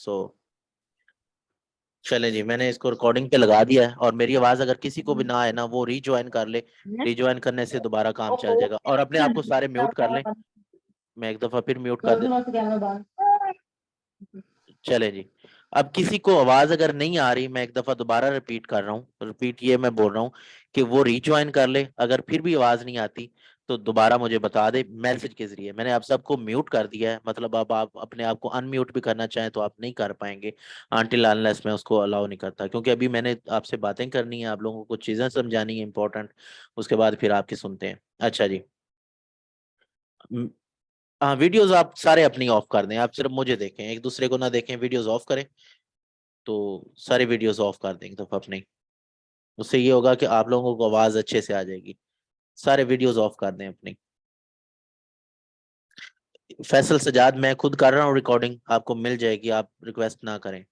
सो चले जी, मैंने इसको रिकॉर्डिंग पे लगा दिया है और मेरी आवाज अगर किसी को भी ना आए ना, वो रीज्वाइन कर ले। रीज्वाइन करने से दोबारा काम चल जाएगा। और अपने आप को सारे म्यूट कर लें। मैं एक दफा फिर म्यूट कर दे। चले जी, अब किसी को आवाज अगर नहीं आ रही, मैं एक दफा दोबारा रिपीट कर रहा हूँ। रिपीट ये मैं बोल रहा हूँ कि वो रीज्वाइन कर ले। अगर फिर भी आवाज नहीं आती तो दोबारा मुझे बता दे मैसेज के जरिए। मैंने आप सबको म्यूट कर दिया है, मतलब अब आप अपने आप को अनम्यूट भी करना चाहें तो आप नहीं कर पाएंगे अनटिल अनलेस मैं उसको अलाउ नहीं करता, क्योंकि अभी मैंने आपसे बातें करनी है, आप लोगों को कुछ चीजें समझानी है इंपॉर्टेंट। उसके बाद फिर आपकी सुनते हैं। अच्छा जी। हाँ, वीडियोस आप सारे अपनी ऑफ कर दें। आप सिर्फ मुझे देखें, एक दूसरे को ना देखें। वीडियोस ऑफ करें तो सारे वीडियोस ऑफ कर दें एक दफा अपने। उससे ये होगा कि आप लोगों को आवाज अच्छे से आ जाएगी। सारे वीडियोस ऑफ कर दें अपनी। फैसल सजाद, मैं खुद कर रहा हूँ रिकॉर्डिंग, आपको मिल जाएगी, आप रिक्वेस्ट ना करें।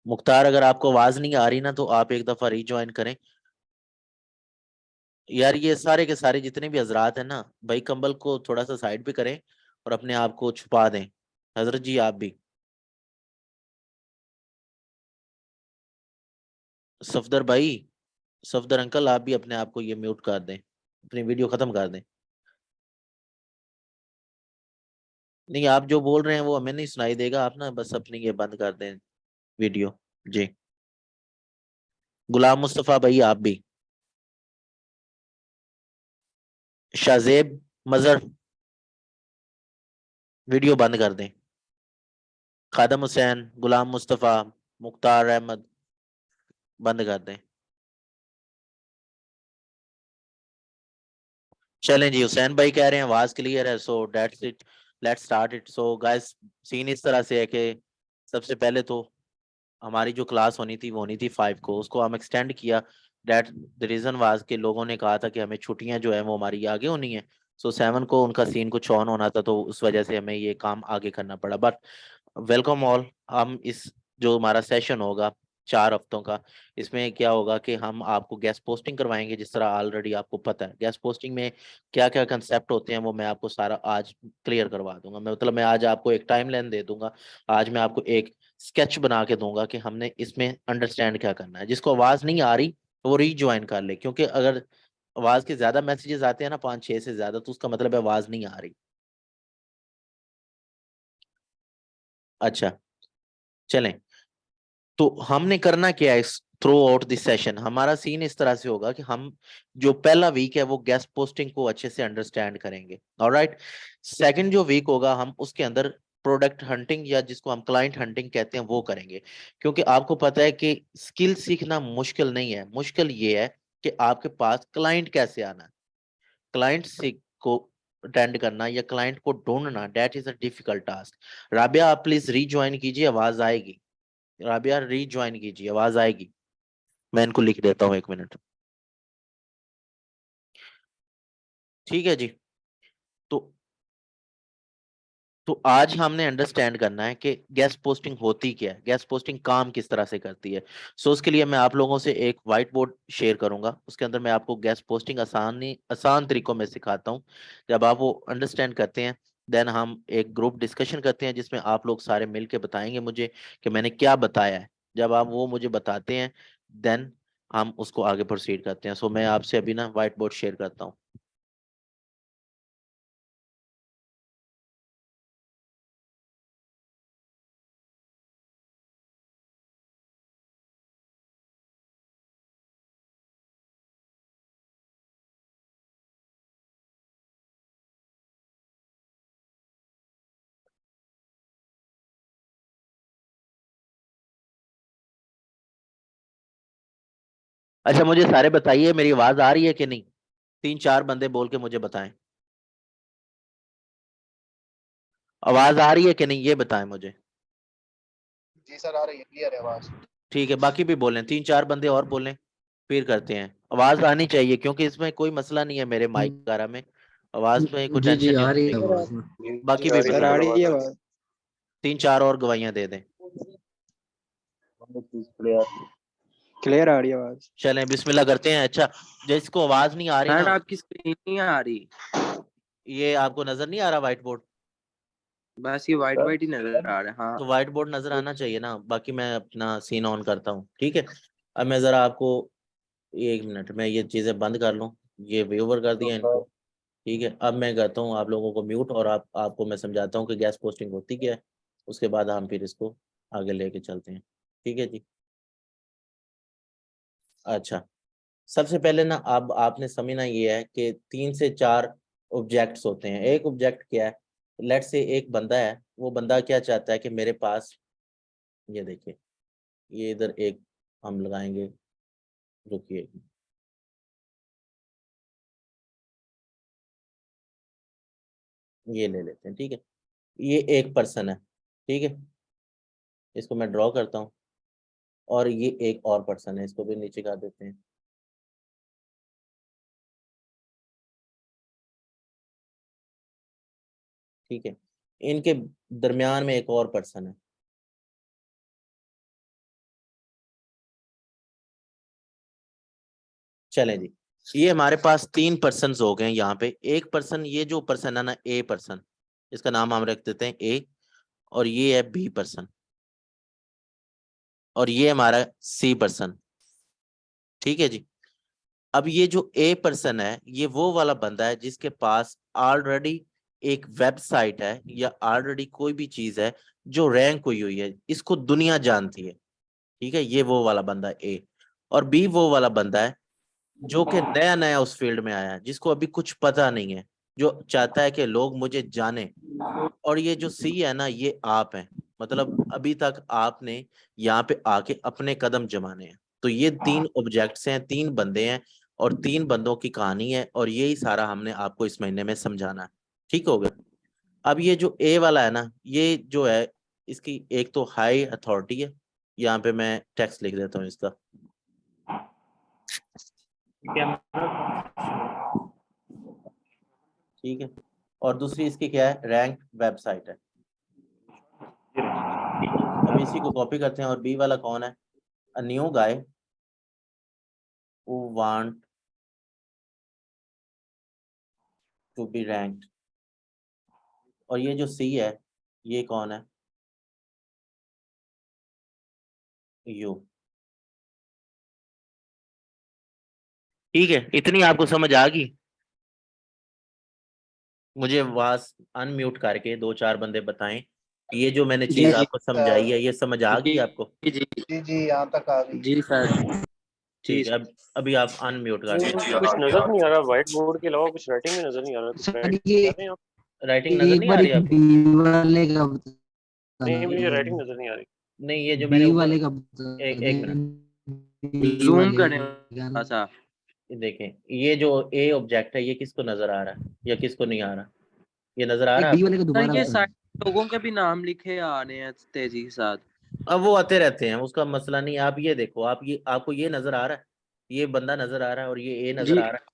मुख्तार, अगर आपको आवाज नहीं आ रही ना तो आप एक दफा रीज्वाइन करें। यार ये सारे के सारे जितने भी हजरात हैं ना भाई, कंबल को थोड़ा सा साइड पे करें और अपने आप को छुपा दें। हजरत जी आप भी। सफदर भाई, सफदर अंकल आप भी अपने आप को ये म्यूट कर दें, अपनी वीडियो खत्म कर दें। नहीं, आप जो बोल रहे हैं वो हमें नहीं सुनाई देगा, आप ना बस अपनी ये बंद कर दें वीडियो। जी। गुलाम मुस्तफा भाई आप भी। शाजेब मजहर, वीडियो बंद कर दें। खादम हुसैन, गुलाम मुस्तफा, मुख्तार अहमद, बंद कर दें। चलें जी, हुसैन भाई कह रहे हैं आवाज क्लियर है, so that's it, let's start it. So guys, scene इस तरह से है कि सबसे पहले तो हमारी जो क्लास होनी थी वो होनी थी 5 को, उसको हम एक्सटेंड किया। दैट द रीजन वाज कि लोगों ने कहा था कि हमें छुट्टियां जो है वो हमारी आगे होनी है। सो 7 को उनका सीन कुछ ऑन होना था, तो उस वजह से हमें ये काम आगे करना पड़ा। But welcome all. हम इस जो हमारा सेशन होगा 4 हफ्तों का, इसमें क्या होगा कि हम आपको गेस्ट पोस्टिंग करवाएंगे। जिस तरह ऑलरेडी आपको पता है गेस्ट पोस्टिंग में क्या क्या कंसेप्ट होते हैं, वो मैं आपको सारा आज क्लियर करवा दूंगा। मैं मतलब मैं आज आपको एक टाइमलाइन दे दूंगा। आज मैं आपको एक स्केच बना के दूंगा कि हमने इसमें अंडरस्टैंड क्या करना है। जिसको आवाज नहीं आ रही वो रीज्वाइन कर ले, क्योंकि अगर आवाज के ज्यादा मैसेजेस आते हैं ना, 5-6 से ज्यादा, तो उसका मतलब है आवाज नहीं आ रही। अच्छा, चलें। तो हमने करना क्या है इस थ्रू आउट दिस सेशन, हमारा सीन इस तरह से होगा कि हम जो पहला वीक है वो गेस्ट पोस्टिंग को अच्छे से अंडरस्टैंड करेंगे। ऑलराइट। सेकंड जो वीक होगा हम उसके अंदर प्रोडक्ट हंटिंग या जिसको हम क्लाइंट हंटिंग कहते हैं वो करेंगे। क्योंकि आपको पता है कि स्किल सीखना मुश्किल नहीं है, मुश्किल ये है कि आपके पास क्लाइंट कैसे आना है। क्लाइंट से को अटेंड करना या क्लाइंट को ढूंढना, that is a difficult task. Rabia आप प्लीज रीज्वाइन कीजिए, आवाज आएगी। राबिया रीज्वाइन कीजिए, आवाज आएगी। मैं इनको लिख देता हूँ, 1 मिनट। ठीक है जी। तो तो आज हमने अंडरस्टैंड करना है कि गेस्ट पोस्टिंग होती क्या है, गेस्ट पोस्टिंग काम किस तरह से करती है। सो उसके लिए मैं आप लोगों से एक व्हाइट बोर्ड शेयर करूंगा, उसके अंदर मैं आपको गेस्ट पोस्टिंग आसान तरीकों में सिखाता हूँ। जब आप वो अंडरस्टैंड करते हैं, देन हम एक ग्रुप डिस्कशन करते हैं जिसमें आप लोग सारे मिलके बताएंगे मुझे कि मैंने क्या बताया है। जब आप वो मुझे बताते हैं, देन हम उसको आगे प्रोसीड करते हैं। सो मैं आपसे अभी ना व्हाइट बोर्ड शेयर करता हूँ। अच्छा, मुझे सारे बताइए मेरी आवाज आ रही है कि नहीं। 3-4 बंदे बोल के मुझे बताएं, आवाज आ रही है कि नहीं, ये बताएं मुझे। जी सर, आ रही है, क्लियर है आवाज। ठीक है, बाकी भी बोलें, 3-4 बंदे और बोलें, फिर करते हैं। आवाज आनी चाहिए क्योंकि इसमें कोई मसला नहीं है मेरे माइक वगैरह में। आवाज में कोई जी जी टेंशन नहीं आ रही होनी है चाहिए। आवाज में। बाकी भी सर बताएं। आ रही है आवाज। 3-4 और गवाहियां दे दें। क्लियर आ रही है आवाज। चलें बिस्मिल्लाह करते हैं। अच्छा, जिसको आवाज नहीं आ रही फ्रेंड ना, आपकी स्क्रीन नहीं आ रही। ये आपको नजर नहीं आ रहा व्हाइट बोर्ड? बस ये वाइट वाइट ही नजर आ रहा है। हाँ तो व्हाइट बोर्ड नजर आना चाहिए ना। बाकी मैं अपना सीन ऑन करता हूँ, ठीक है। अब मैं जरा आपको, 1 मिनट मैं ये चीजें बंद कर लूँ, ये व्यूवर कर दिया इनको, ठीक है। अब मैं करता हूँ आप लोगों को म्यूट, और आपको मैं समझाता हूँ कि गैस पोस्टिंग होती क्या है। उसके बाद हम फिर इसको आगे लेके चलते हैं, ठीक है जी। अच्छा, सबसे पहले ना अब आपने समझना ये है कि 3 से 4 ऑब्जेक्ट्स होते हैं। एक ऑब्जेक्ट क्या है? लेट से एक बंदा है, वो बंदा क्या चाहता है कि मेरे पास, ये देखिए, ये इधर एक हम लगाएंगे, रुकिए, ये ले लेते हैं, ठीक है। ये एक पर्सन है, ठीक है, इसको मैं ड्रॉ करता हूँ। और ये एक और पर्सन है, इसको भी नीचे कर देते हैं, ठीक है। इनके दरमियान में एक और पर्सन है। चलें जी, ये हमारे पास 3 पर्सन हो गए हैं यहाँ पे। एक पर्सन, ये जो पर्सन है ना, ए पर्सन, इसका नाम हम रख देते हैं ए। और ये है बी पर्सन, और ये हमारा सी पर्सन, ठीक है जी। अब ये जो ए पर्सन है, ये वो वाला बंदा है जिसके पास ऑलरेडी एक वेबसाइट है, या ऑलरेडी कोई भी चीज है जो रैंक हुई हुई है, इसको दुनिया जानती है, ठीक है। ये वो वाला बंदा है ए। और बी वो वाला बंदा है जो कि नया नया उस फील्ड में आया है, जिसको अभी कुछ पता नहीं है, जो चाहता है कि लोग मुझे जाने। और ये जो सी है ना, ये आप हैं, मतलब अभी तक आपने यहाँ पे आके अपने कदम जमाने हैं। तो ये 3 ऑब्जेक्ट्स हैं, 3 बंदे हैं, और 3 बंदों की कहानी है, और यही सारा हमने आपको इस महीने में समझाना है, ठीक हो गया। अब ये जो ए वाला है ना, ये जो है, इसकी एक तो हाई अथॉरिटी है, यहाँ पे मैं टेक्स्ट लिख देता हूँ इसका, ठीक है। और दूसरी इसकी क्या है? रैंक वेबसाइट है। अब इसी को कॉपी करते हैं। और बी वाला कौन है? A new guy who want to be ranked. और ये जो सी है, ये कौन है? यू। ठीक है, इतनी आपको समझ आ गई? मुझे आवाज अनम्यूट करके 2-4 बंदे बताएं, ये जो मैंने जी चीज जी आपको समझाई है, ये समझ आ गई जी आपको? जी जी जी यहाँ तक आ गई। जी सर। जी ठीक है, अब अभी आप अनम्यूट कर नहीं, दें। कुछ नजर नहीं आ रहा व्हाइट बोर्ड के अलावा, कुछ राइटिंग में नजर नहीं आ रहा। कुछ सर राइट ये कर रहे हैं आप? राइटिंग नजर एक नहीं आ बार रही आपको? बी वाले का बता नहीं, मुझे दें। राइटिंग नजर नहीं आ रही। नहीं, ये जो मैंने बी ऊपर, वाले का बता एक मिनट, दें। जूम करें थोड़ा सा। ये देखें, ये जो ए ऑब्जेक्ट है, ये किसको नजर आ रहा है या किसको नहीं आ रहा? ये नजर आ एक रहा है बी आपको? वाले का सर दोबारा ये बता सारे दें। लोगों के भी नाम लिखे आ रहे हैं तेजी के साथ। अब वो आते रहते हैं, उसका मसला नहीं है। आप ये देखो, आप ये, आपको ये नजर आ रहा है, ये बंदा नजर आ रहा है, और ये ए नजर जी आ रहा है,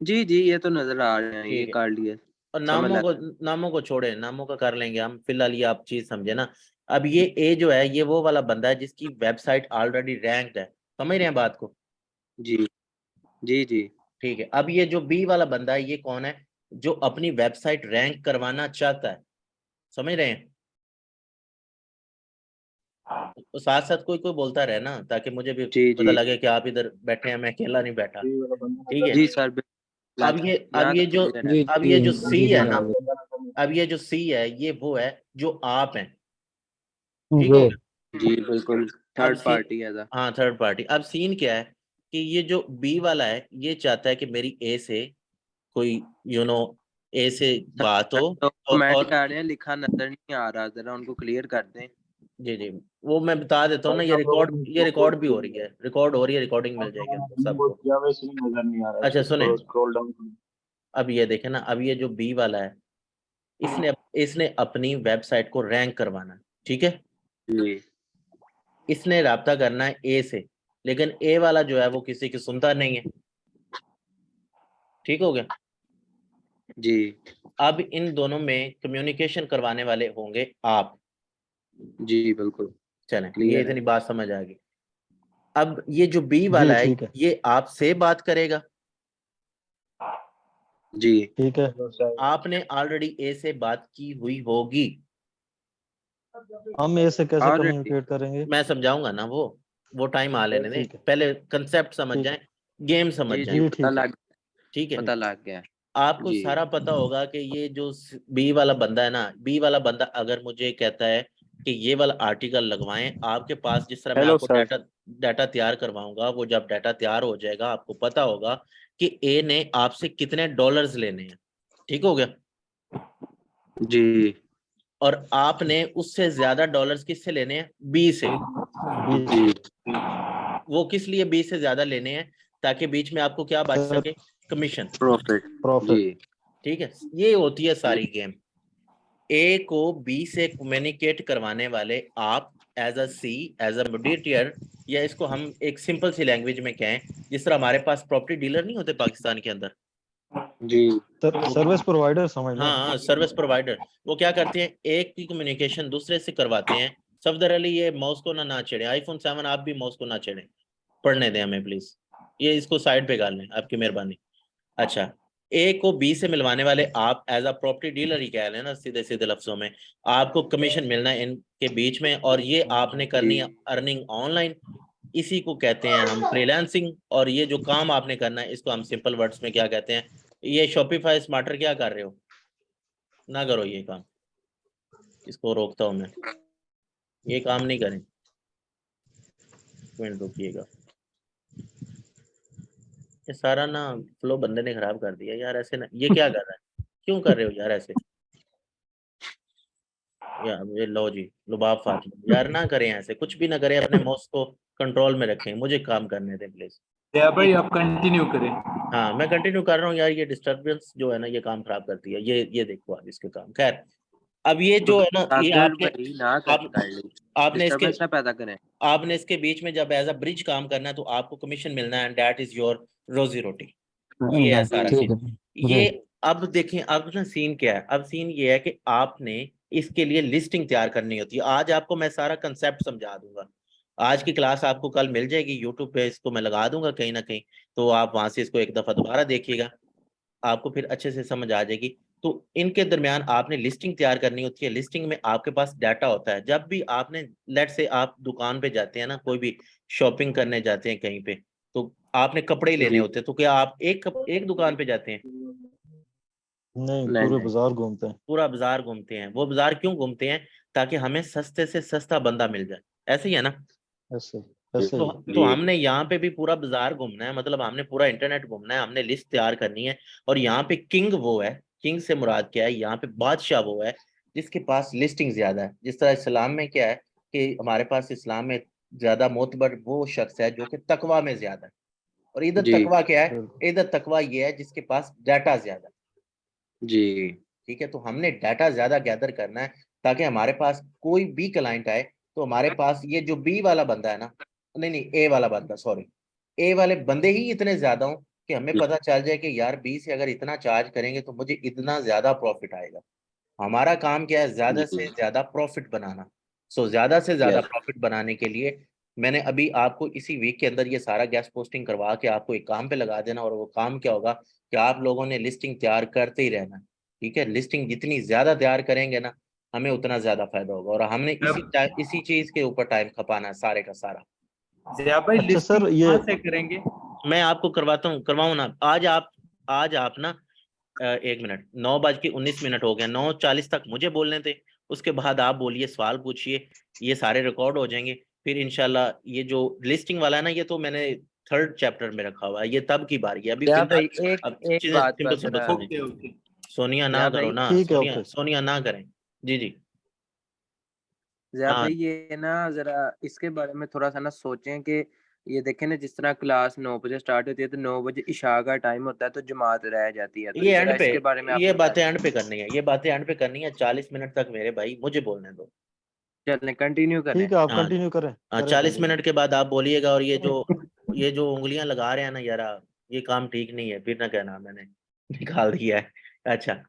जी जी ये तो नजर आ रहे हैं, ये ठीक है। कर लिए। और समझ नामों को, लगा। नामों को छोड़े, नामों का कर लेंगे हम फिलहाल, ये आप चीज समझे ना। अब ये ए जो है, ये वो वाला बंदा है जिसकी वेबसाइट ऑलरेडी रैंक्ड है, समझ रहे हैं बात को? जी जी जी ठीक है। अब ये जो बी वाला बंदा है, ये कौन है? जो अपनी वेबसाइट रैंक करवाना चाहता है, समझ रहे हैं? तो साथ साथ कोई कोई बोलता रहे ना, ताकि मुझे भी जी पता जी लगे कि आप इधर बैठे हैं, मैं अकेला नहीं बैठा, ठीक है। जी सर बिल्कुल। अब ये, अब यहाँ ये तक जो, clear है। अब ये जो सी है ना, अब ये जो सी है, ये वो है जो आप हैं, ठीक हो गया। जी बिल्कुल अब थर्ड सी, पार्टी है सर। हाँ थर्ड पार्टी। अब सीन क्या है कि ये जो बी वाला है, ये चाहता है कि मेरी ए से कोई, यू नो, ए से बात हो। तो कमेंट और कर रहे हैं, लिखा नजर नहीं आ रहा, जरा उनको क्लियर कर दें। जी जी, वो मैं बता देता हूँ ना, ये रिकॉर्ड भी हो रही है, रिकॉर्ड हो रही है, रिकॉर्डिंग मिल जाएगी आपको सबको। नजर नहीं आ रहा अच्छा सुने, स्क्रॉल डाउन। अब ये देखे ना, अब ये जो बी वाला है, इसने इसने अपनी वेबसाइट को रैंक करवाना है, ठीक है। जी इसने राब्ता करना है ए से, लेकिन ए वाला जो है वो किसी की सुनता नहीं है, ठीक हो गया। जी अब इन दोनों में कम्युनिकेशन करवाने वाले होंगे आप। जी बिल्कुल चलें, ये क्लियर है। इतनी बात समझ आ गई। अब ये जो बी जी वाला है, ठीक है। ये आपसे बात करेगा, जी ठीक है, आपने ऑलरेडी ए से बात की हुई होगी। हम ऐसे कैसे Already. कम्युनिकेट करेंगे? मैं समझाऊंगा ना, वो टाइम आ लेने दें, ठीक है, पहले कंसेप्ट समझ ठीक है। जाएं, गेम समझ जी जाएं। जी जी, पता ठीक है। लग ठीक है, पता लग गया। आपको जी सारा पता होगा कि ये जो बी वाला बंदा है ना, बी वाला बंदा अगर मुझे कहता है कि ये वाला आर्टिकल लगवाएं आपके पास, जिस तरह मैं हेलो आपको सर। डाटा तैयार करवाऊंगा, वो जब डाटा तैयार हो जाएगा आपको पता होगा कि ए ने आपसे कितने डॉलर्स लेने हैं। ठीक हो गया? जी और आपने उससे ज्यादा डॉलर्स किससे लेने हैं? बी से। जी वो किस लिए बी से ज्यादा लेने हैं? ताकि बीच में आपको क्या बच सर, सके? कमीशन। प्रॉफिट। प्रॉफिट। जी ठीक है, ये होती है सारी गेम। ए को बी से कम्युनिकेट करवाने वाले आप as a C, as a mediator, या इसको हम एक सिंपल सी लैंग्वेज में कहें, जिस तरह हमारे पास प्रॉपर्टी डीलर नहीं होते पाकिस्तान के अंदर। जी सर्विस प्रोवाइडर समझ लो। हाँ, सर्विस प्रोवाइडर। वो क्या करते हैं? एक की कम्युनिकेशन दूसरे से करवाते हैं। सफदर अली, ये माउस को ना छेड़े, आईफोन 7 आप भी माउस को ना छेड़े, पढ़ने दें हमें प्लीज, ये इसको साइड पे कर लें, आपकी मेहरबानी। अच्छा, ए को बी से मिलवाने वाले आप एज अ प्रॉपर्टी डीलर ही कह लें ना, सीधे सीधे लफ्जों में। आपको कमीशन मिलना है इनके बीच में, और ये आपने करनी है अर्निंग ऑनलाइन। इसी को कहते हैं हम फ्रीलांसिंग। और ये जो काम आपने करना है, इसको हम सिंपल वर्ड्स में क्या कहते हैं? ये शॉपिफाई स्मार्टर क्या कर रहे हो? ना करो ये काम, इसको रोकता हूं मैं, ये काम नहीं करें। मिनट रुकिएगा, ये सारा ना फ्लो बंदे ने खराब कर दिया यार। ऐसे ना, ये क्या कर रहा है? क्यों कर रहे हो यार ऐसे? यार ये लो जी, लुबाब फातिमा, यार ना करें ऐसे, कुछ भी ना करें, अपने माउस को कंट्रोल में रखें, मुझे काम करने दें प्लीज। जया भाई आप कंटिन्यू करें। हाँ, मैं कंटिन्यू कर रहा हूँ यार। ये डिस्टर्बेंस जो है ना, ये काम खराब करती है। ये देखो आप इसके काम। खैर, अब ये जो है ना, ये अगर आपने भाई ना आप कर ली आपने इसके डिस्टरबेंस ना पैदा करें। आपने इसके बीच में जब एज अ ब्रिज काम करना है, तो आपको कमीशन मिलना है, एंड दैट इज योर रोजी रोटी। ये है सारा ठीक सीन। है। ये अब देखें, अब ना सीन क्या है? अब सीन ये है कि आपने इसके लिए लिस्टिंग तैयार करनी होती है। आज आपको मैं सारा कंसेप्ट समझा दूंगा। आज की क्लास आपको कल मिल जाएगी यूट्यूब पे, इसको मैं लगा दूंगा कहीं ना कहीं, तो आप वहां से इसको एक दफा दोबारा देखिएगा, आपको फिर अच्छे से समझ आ जाएगी। तो इनके दरमियान आपने लिस्टिंग तैयार करनी होती है। लिस्टिंग में आपके पास डाटा होता है। जब भी आपने, लेट से आप दुकान पे जाते हैं ना, कोई भी शॉपिंग करने जाते हैं कहीं पे, तो आपने कपड़े ही लेने जी होते हैं, तो क्या आप एक दुकान पे जाते हैं? नहीं, नहीं पूरे नहीं बाजार घूमते हैं। पूरा बाजार घूमते हैं। वो बाजार क्यों घूमते हैं? ताकि हमें सस्ते से सस्ता बंदा मिल जाए। ऐसे ही है ना? ऐसे ऐसे तो ही। तो जी हमने यहाँ पे भी पूरा बाजार घूमना है, मतलब हमने पूरा इंटरनेट घूमना है, हमने लिस्ट तैयार करनी है। और यहाँ पे किंग वो है, किंग से मुराद क्या है? यहाँ पे बादशाह वो है जिसके पास लिस्टिंग ज्यादा है। जिस तरह इस्लाम में क्या है कि हमारे पास इस्लाम में ज्यादा मोतबर वो शख्स है जो कि तकवा में ज्यादा है। और इधर जी तकवा क्या है? बिल्कुल। इधर तकवा ये है जिसके पास डाटा ज्यादा है। जी ठीक है, तो हमने डाटा ज्यादा गैदर करना है, ताकि हमारे पास कोई भी क्लाइंट आए, तो हमारे पास ये जो बी वाला बंदा है ना, नहीं नहीं, ए वाला बंदा, सॉरी, ए वाले बंदे ही इतने ज्यादा हो कि हमें पता चल जाए कि यार बी से अगर इतना चार्ज करेंगे तो मुझे इतना ज्यादा प्रॉफिट आएगा। हमारा काम क्या है? ज्यादा से जी ज्यादा प्रॉफिट बनाना। सो ज्यादा से ज्यादा यस प्रॉफिट बनाने के लिए मैंने अभी आपको इसी वीक के अंदर ये सारा गैस पोस्टिंग करवा के आपको एक काम पे लगा देना। और वो काम क्या होगा कि आप लोगों ने लिस्टिंग तैयार करते ही रहना है। ठीक है, लिस्टिंग जितनी ज्यादा तैयार करेंगे ना, हमें उतना ज्यादा फायदा होगा। और हमने इसी चीज के ऊपर टाइम खपाना है सारे का सारा। जया भाई अच्छा लिस्टिंग सर, ये कहाँ से करेंगे? मैं आपको करवाऊँ ना? आज आप ना 1 मिनट, 9:19 हो गया, 9:40 तक मुझे बोलने थे। उसके बाद आप बोलिए, सवाल पूछिए, ये सारे रिकॉर्ड हो जाएंगे। फिर इंशाल्लाह ये जो लिस्टिंग वाला है ना, ये तो मैंने 3rd चैप्टर में रखा हुआ है, ये तब की बारी है। अभी या फिलहाल भाई एक अब एक चीजें बात सिंपल बस सिंपल जरा समझें। Okay okay. सोनिया ना या करो भाई ना, ठीक है। सोनिया ओके। सोनिया ना करें। जी जी। या हाँ, भाई ये ना जरा इसके बारे में थोड़ा सा ना सोचें कि ये देखें ना, जिस तरह क्लास 9 बजे स्टार्ट होती है तो 9 बजे इशा का टाइम होता है, तो जमात रह जाती है, तो ये जरा एंड पे, इसके बारे में आप ये बताएं। बातें एंड पे करनी है, ये बातें एंड पे करनी है। 40 मिनट तक मेरे भाई मुझे बोलने दो। चलें कंटिन्यू करें। ठीक है, आप हाँ कंटिन्यू करें हाँ, करें 40 मिनट कंटिन्यू। के बाद आप बोलिएगा। और ये जो उंगलियां लगा रहे हैं ना यार, ये काम ठीक नहीं है, फिर ना कहना मैंने निकाल दिया है। अच्छा,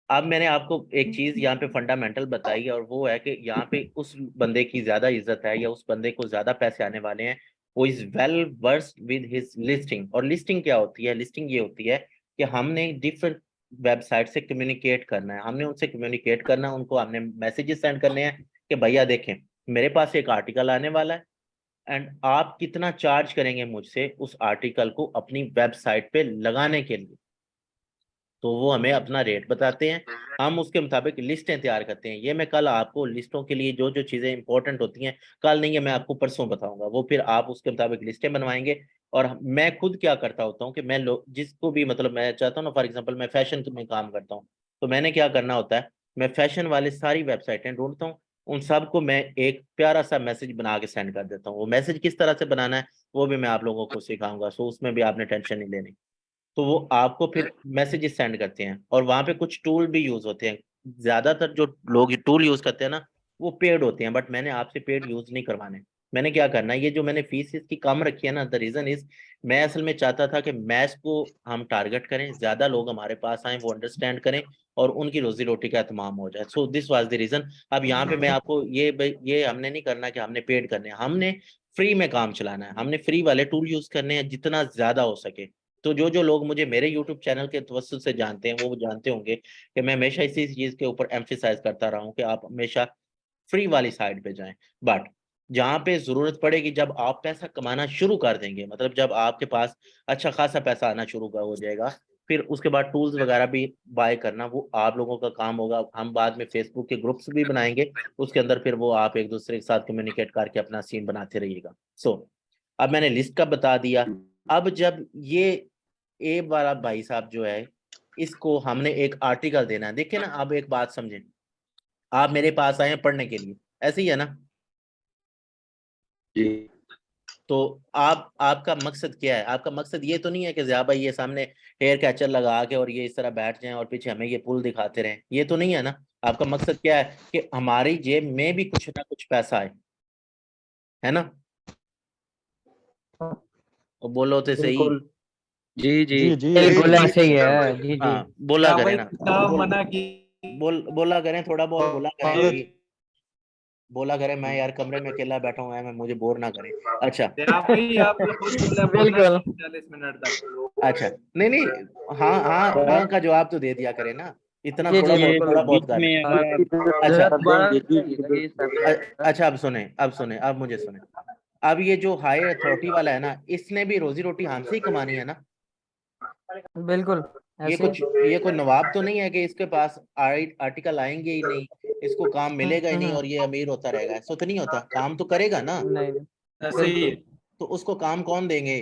अब मैंने आपको एक चीज यहाँ पे फंडामेंटल बताई है, और वो है कि यहाँ पे उस बंदे की ज्यादा इज्जत है, या उस बंदे को ज्यादा पैसे आने वाले हैं, वो is well versed with his listing. और लिस्टिंग क्या होती है? लिस्टिंग ये होती है कि हमने डिफरेंट वेबसाइट से कम्युनिकेट करना है, हमने उनसे कम्युनिकेट करना है, उनको हमने मैसेजेस सेंड करने हैं कि भैया देखें मेरे पास एक आर्टिकल आने वाला है एंड आप कितना चार्ज करेंगे मुझसे उस आर्टिकल को अपनी वेबसाइट पे लगाने के लिए। तो वो हमें अपना रेट बताते हैं, हम उसके मुताबिक लिस्टें तैयार करते हैं। ये मैं कल आपको लिस्टों के लिए जो जो चीज़ें इंपॉर्टेंट होती हैं, कल नहीं है मैं आपको परसों बताऊंगा, वो फिर आप उसके मुताबिक लिस्टें बनवाएंगे। और मैं खुद क्या करता होता हूँ कि मैं जिसको भी मतलब मैं चाहता हूँ ना, फॉर एग्जांपल मैं फैशन में काम करता हूँ, तो मैंने क्या करना होता है, मैं फैशन वाले सारी वेबसाइटें ढूंढता हूँ, उन सबको मैं एक प्यारा सा मैसेज बना के सेंड कर देता हूँ। वो मैसेज किस तरह से बनाना है वो भी मैं आप लोगों को सिखाऊंगा, सो उसमें भी आपने टेंशन नहीं लेनी। तो वो आपको फिर मैसेजेस सेंड करते हैं और वहां पे कुछ टूल भी यूज होते हैं। ज्यादातर जो लोग ये टूल यूज करते हैं ना वो पेड होते हैं, बट मैंने आपसे पेड यूज नहीं करवाने। मैंने क्या करना है, ये जो मैंने फीस इसकी कम रखी है ना, द रीजन इज मैं असल में चाहता था कि मैथ्स को हम टारगेट करें, ज्यादा लोग हमारे पास आए, वो अंडरस्टैंड करें और उनकी रोजी रोटी का एहतमाम हो जाए। So this was the reason. अब यहाँ पे मैं आपको ये हमने नहीं करना कि हमने पेड करने हैं, हमने फ्री में काम चलाना है, हमने फ्री वाले टूल यूज करने हैं जितना ज्यादा हो सके। तो जो जो लोग मुझे मेरे YouTube चैनल के तवज्जुह से जानते हैं वो जानते होंगे कि मैं हमेशा इसी चीज के ऊपर एम्फिसाइज करता रहा हूँ कि आप हमेशा फ्री वाली साइड पे जाएं। बट जहाँ पे जरूरत पड़ेगी, जब आप पैसा कमाना शुरू कर देंगे, मतलब जब आपके पास अच्छा खासा पैसा आना शुरू हो जाएगा, फिर उसके बाद टूल्स वगैरह भी बाय करना वो आप लोगों का काम होगा। हम बाद में फेसबुक के ग्रुप्स भी बनाएंगे, उसके अंदर फिर वो आप एक दूसरे के साथ कम्युनिकेट करके अपना सीन बनाते रहिएगा। अब मैंने लिस्ट का बता दिया। अब जब ये ए वाला भाई साहब जो है, इसको हमने एक आर्टिकल देना है। देखिए ना, आप एक बात समझें, आप मेरे पास आए हैं पढ़ने के लिए, ऐसे ही है ना? जी तो आपका मकसद क्या है? आपका मकसद ये तो नहीं है कि ज़िया भाई ये सामने हेयर कैचर लगा के और ये इस तरह बैठ जाएं और पीछे हमें ये पुल दिखाते रहें, ये तो नहीं है ना? आपका मकसद क्या है कि हमारी जेब में भी कुछ ना कुछ पैसा आए, है ना? और बोलो तो सही। बिल्कुल। जी जी जी जी बिल्कुल जी ऐसे ही है। जी जी हाँ बोला क्या करें भाई ना, साहब बोल मना की। बोला करें, थोड़ा बहुत बोला करें अरे जी, बोला करें। मैं यार कमरे में अकेला बैठा हूँ, मैं मुझे बोर ना करें। अच्छा क्या भाई आपने खुद बोला बिल्कुल 40 मिनट तक। अच्छा, नहीं नहीं, हाँ हाँ हाँ का जवाब तो दे दिया करे ना, इतना जी थोड़ा जी बहुत बिल्कुल। थोड़ा बहुत कर। अच्छा जरा दोबारा बताइएगा ये सब। अच्छा, अब सुने, अब मुझे सुने। अब ये जो हाई अथॉरिटी वाला है ना, इसने भी रोजी रोटी हमसे ही कमानी है ना। बिल्कुल ये ऐसे कुछ ये कोई नवाब तो नहीं है कि इसके पास आर्टिकल आएंगे ही नहीं, इसको काम मिलेगा ही नहीं और ये अमीर होता रहेगा। ऐसा तो नहीं होता, काम तो करेगा ना। नहीं नहीं, ऐसे ही बिल्कुल है। तो उसको काम कौन देंगे?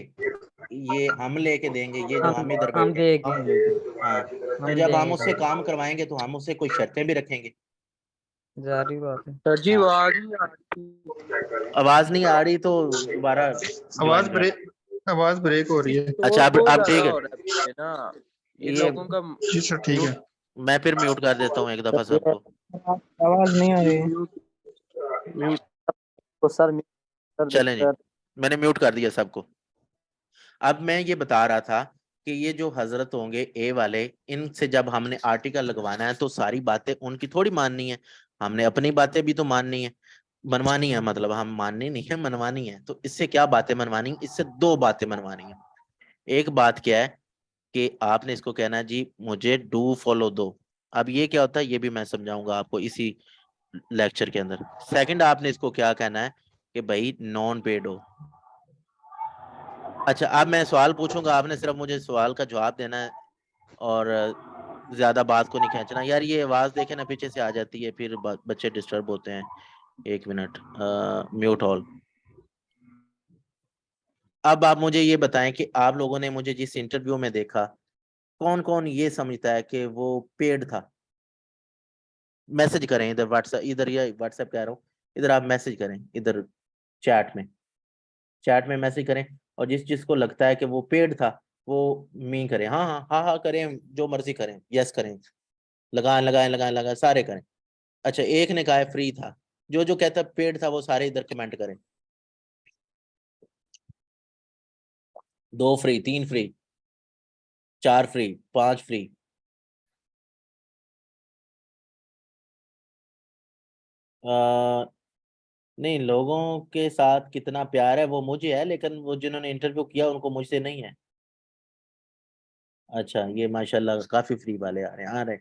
ये हम लेके देंगे, ये जो हम इधर हम बैठे हैं। देंगे हम देंगे। हाँ, तो हम जब हम उससे देंगे। काम करवाएंगे तो हम उससे कोई शर्तें भी रखेंगे। जारी बात है सर जी। हाँ, आवाज नहीं आ रही। आवाज नहीं आ रही तो दोबारा आवाज ज्वाइन कर। ब्रेक आवाज ब्रेक हो रही है। अच्छा, शोर बहुत अब ठीक ज्यादा है। हो रहा है पीछे ना, ये ये लोगों का जी सर ठीक है। म्यूट, मैं फिर म्यूट कर देता हूँ एक दफा सर, सबको। आवाज नहीं आ रही। म्यूट तो सर म्यूट कर दे चलें जी, सर। मैंने म्यूट कर दिया सबको। अब मैं ये बता रहा था कि ये जो हजरत होंगे ए वाले, इनसे जब हमने आर्टिकल लगवाना है तो सारी बातें उनकी थोड़ी माननी है, हमने अपनी बातें भी तो माननी है, मनवानी है। मतलब हम माननी नहीं है, मनवानी है। तो इससे क्या बातें मनवानी? इससे दो बातें मनवानी है। एक बात क्या है कि आपने इसको कहना है जी मुझे डू फॉलो दो। अब ये क्या होता है ये भी मैं समझाऊंगा आपको इसी लेक्चर के अंदर। सेकंड, आपने इसको क्या कहना है कि भाई नॉन पेड हो। अच्छा, अब मैं सवाल पूछूंगा, आपने सिर्फ मुझे सवाल का जवाब देना है और ज्यादा बात को नहीं खींचना। यार ये आवाज देखे ना पीछे से आ जाती है, फिर बच्चे डिस्टर्ब होते हैं। एक मिनट, म्यूट ऑल। अब आप मुझे ये बताएं कि आप लोगों ने मुझे जिस इंटरव्यू में देखा, कौन कौन ये समझता है कि वो पेड था? मैसेज करें इधर व्हाट्सएप, इधर या व्हाट्सएप कह रहा हूँ, इधर आप मैसेज करें, इधर चैट में मैसेज करें। और जिस जिसको लगता है कि वो पेड था वो मी करें, हाँ हाँ हाँ हाँ करें, जो मर्जी करें, यस करें, लगाएं लगाएं लगाएं लगाएं, सारे करें। अच्छा, एक ने कहा है फ्री था, जो जो कहता है पेड था वो सारे इधर कमेंट करें। 2 फ्री, 3 फ्री, 4 फ्री, 5 फ्री। आ, नहीं, लोगों के साथ कितना प्यार है वो मुझे है, लेकिन वो जिन्होंने इंटरव्यू किया उनको मुझसे नहीं है। अच्छा ये माशाल्लाह काफी फ्री वाले आ रहे।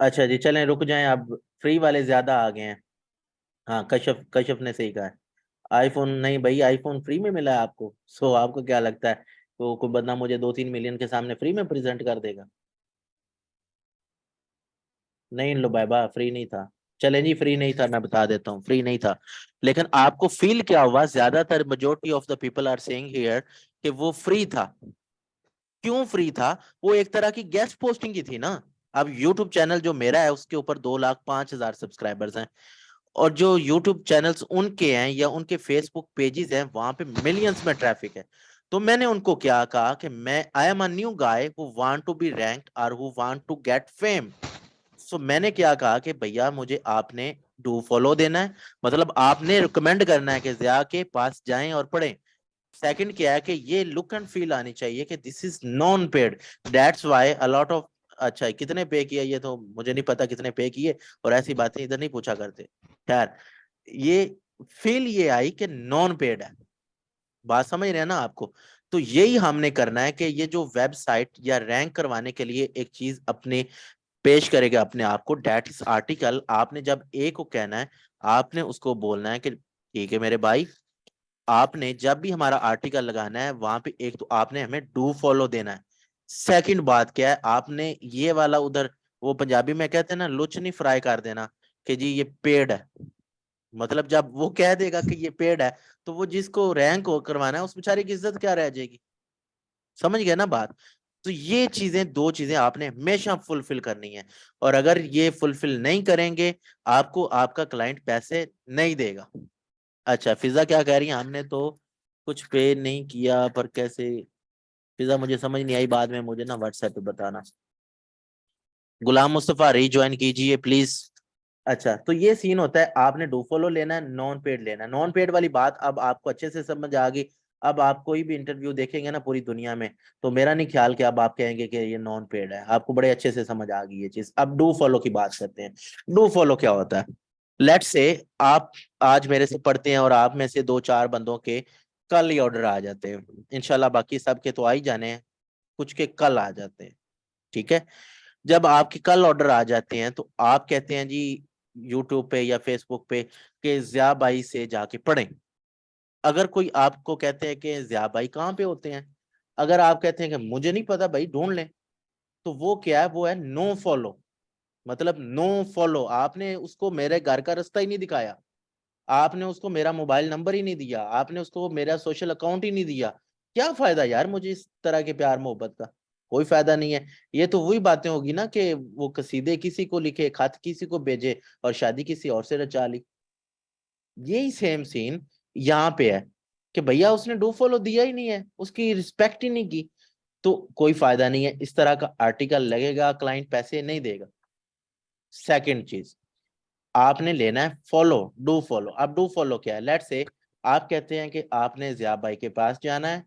अच्छा जी चलें रुक जाएं, अब फ्री वाले ज्यादा आ गए हैं। हाँ कश्यप कश्यप ने सही कहा है। आईफोन नहीं भाई, आईफोन फ्री में मिला है आपको, सो आपको क्या लगता है तो कोई बंदा मुझे 2-3 मिलियन के सामने फ्री में प्रेजेंट कर देगा? नहीं लो बाबा, फ्री नहीं था। चलें जी फ्री नहीं था, मैं बता देता हूँ फ्री नहीं था। लेकिन आपको फील क्या हुआ? ज्यादातर majority of the people are saying here कि वो फ्री था। क्यों फ्री था? वो एक तरह की गेस्ट पोस्टिंग की थी ना। अब यूट्यूब चैनल जो मेरा है उसके ऊपर 2,05,000 सब्सक्राइबर्स हैं, और जो यूट्यूब चैनल्स उनके हैं या उनके फेसबुक पेजेस हैं वहां पे मिलियंस में ट्रैफिक है। तो मैंने उनको क्या कहा कि मैं I am a new guy who want to be ranked और who want to get fame. So मैंने क्या कहा कि भैया मुझे आपने डू फॉलो देना है, मतलब आपने रिकमेंड करना है कि ज़िया के पास जाएं और पढ़ें। सेकंड क्या है कि ये लुक एंड फील आनी चाहिए कि this is non paid, that's why a lot of. अच्छा कितने पे किया ये तो मुझे नहीं पता कितने पे किए, और ऐसी बातें इधर नहीं पूछा करते। खैर ये फील ये आई कि नॉन पेड है। बात समझ रहे हैं ना आपको? तो यही हमने करना है कि ये जो वेबसाइट या रैंक करवाने के लिए एक चीज अपने पेश करेगा अपने आप को, डेट इज आर्टिकल। आपने जब ए को कहना है आपने उसको बोलना है कि ठीक है मेरे भाई, आपने जब भी हमारा आर्टिकल लगाना है वहां पे एक तो आपने हमें डू फॉलो देना है। सेकंड बात क्या है, आपने ये वाला उधर वो पंजाबी में कहते हैं ना लुच नहीं फ्राई कर देना कि जी ये पेड है। मतलब जब वो कह देगा कि ये पेड है तो वो जिसको रैंक हो करवाना है उस बेचारे की इज्जत क्या रह जाएगी? समझ गए ना बात? तो ये चीजें, दो चीजें आपने हमेशा फुलफिल करनी है, और अगर ये फुलफिल नहीं करेंगे आपको आपका क्लाइंट पैसे नहीं देगा। अच्छा फिजा क्या कह रही है? हमने तो कुछ पे नहीं किया पर कैसे? फिजा मुझे समझ नहीं आई, बाद में मुझे ना व्हाट्सएप पे बताना। गुलाम मुस्तफा रीज्वाइन कीजिए प्लीज। अच्छा तो ये सीन होता है, आपने डू फॉलो लेना है, नॉन पेड लेना है। नॉन पेड वाली बात अब आपको अच्छे से समझ आ गई। अब आप कोई भी इंटरव्यू देखेंगे ना पूरी दुनिया में, तो मेरा नहीं ख्याल कि अब आप कहेंगे कि ये नॉन पेड है। आपको बड़े अच्छे से समझ आ गई ये चीज। अब डू फॉलो की बात करते हैं। डू फॉलो क्या होता है? लेट्स से आप आज मेरे से पढ़ते हैं और आप में से 2-4 बंदों के कल ही ऑर्डर आ जाते हैं, इंशाल्लाह बाकी सबके तो आ ही जाने हैं, कुछ के कल आ जाते हैं। ठीक है, जब आपके कल ऑर्डर आ जाते हैं तो आप कहते हैं जी यूट्यूब पे या फेसबुक पे कि ज़िया भाई से जाके पढ़ें। अगर कोई आपको कहते हैं कि ज़िया भाई कहाँ पे होते हैं, अगर आप कहते हैं कि मुझे नहीं पता भाई ढूंढ लें, तो वो क्या है? वो है नो फॉलो। मतलब नो फॉलो, आपने उसको मेरे घर का रास्ता ही नहीं दिखाया, आपने उसको मेरा मोबाइल नंबर ही नहीं दिया, आपने उसको मेरा सोशल अकाउंट ही नहीं दिया। क्या फायदा यार मुझे इस तरह के प्यार मोहब्बत का? कोई फायदा नहीं है। ये तो वही बातें होगी ना कि वो कसीदे किसी को लिखे, खत किसी को भेजे और शादी किसी और से रचा ली। यही सेम सीन यहाँ पे है कि भैया उसने डू फॉलो दिया ही नहीं है, उसकी रिस्पेक्ट ही नहीं की, तो कोई फायदा नहीं है। इस तरह का आर्टिकल लगेगा, क्लाइंट पैसे नहीं देगा। सेकंड चीज आपने लेना है फॉलो, डू फॉलो। अब डू फॉलो क्या है? लेट्स से आप कहते हैं कि आपने ज़िया भाई के पास जाना है,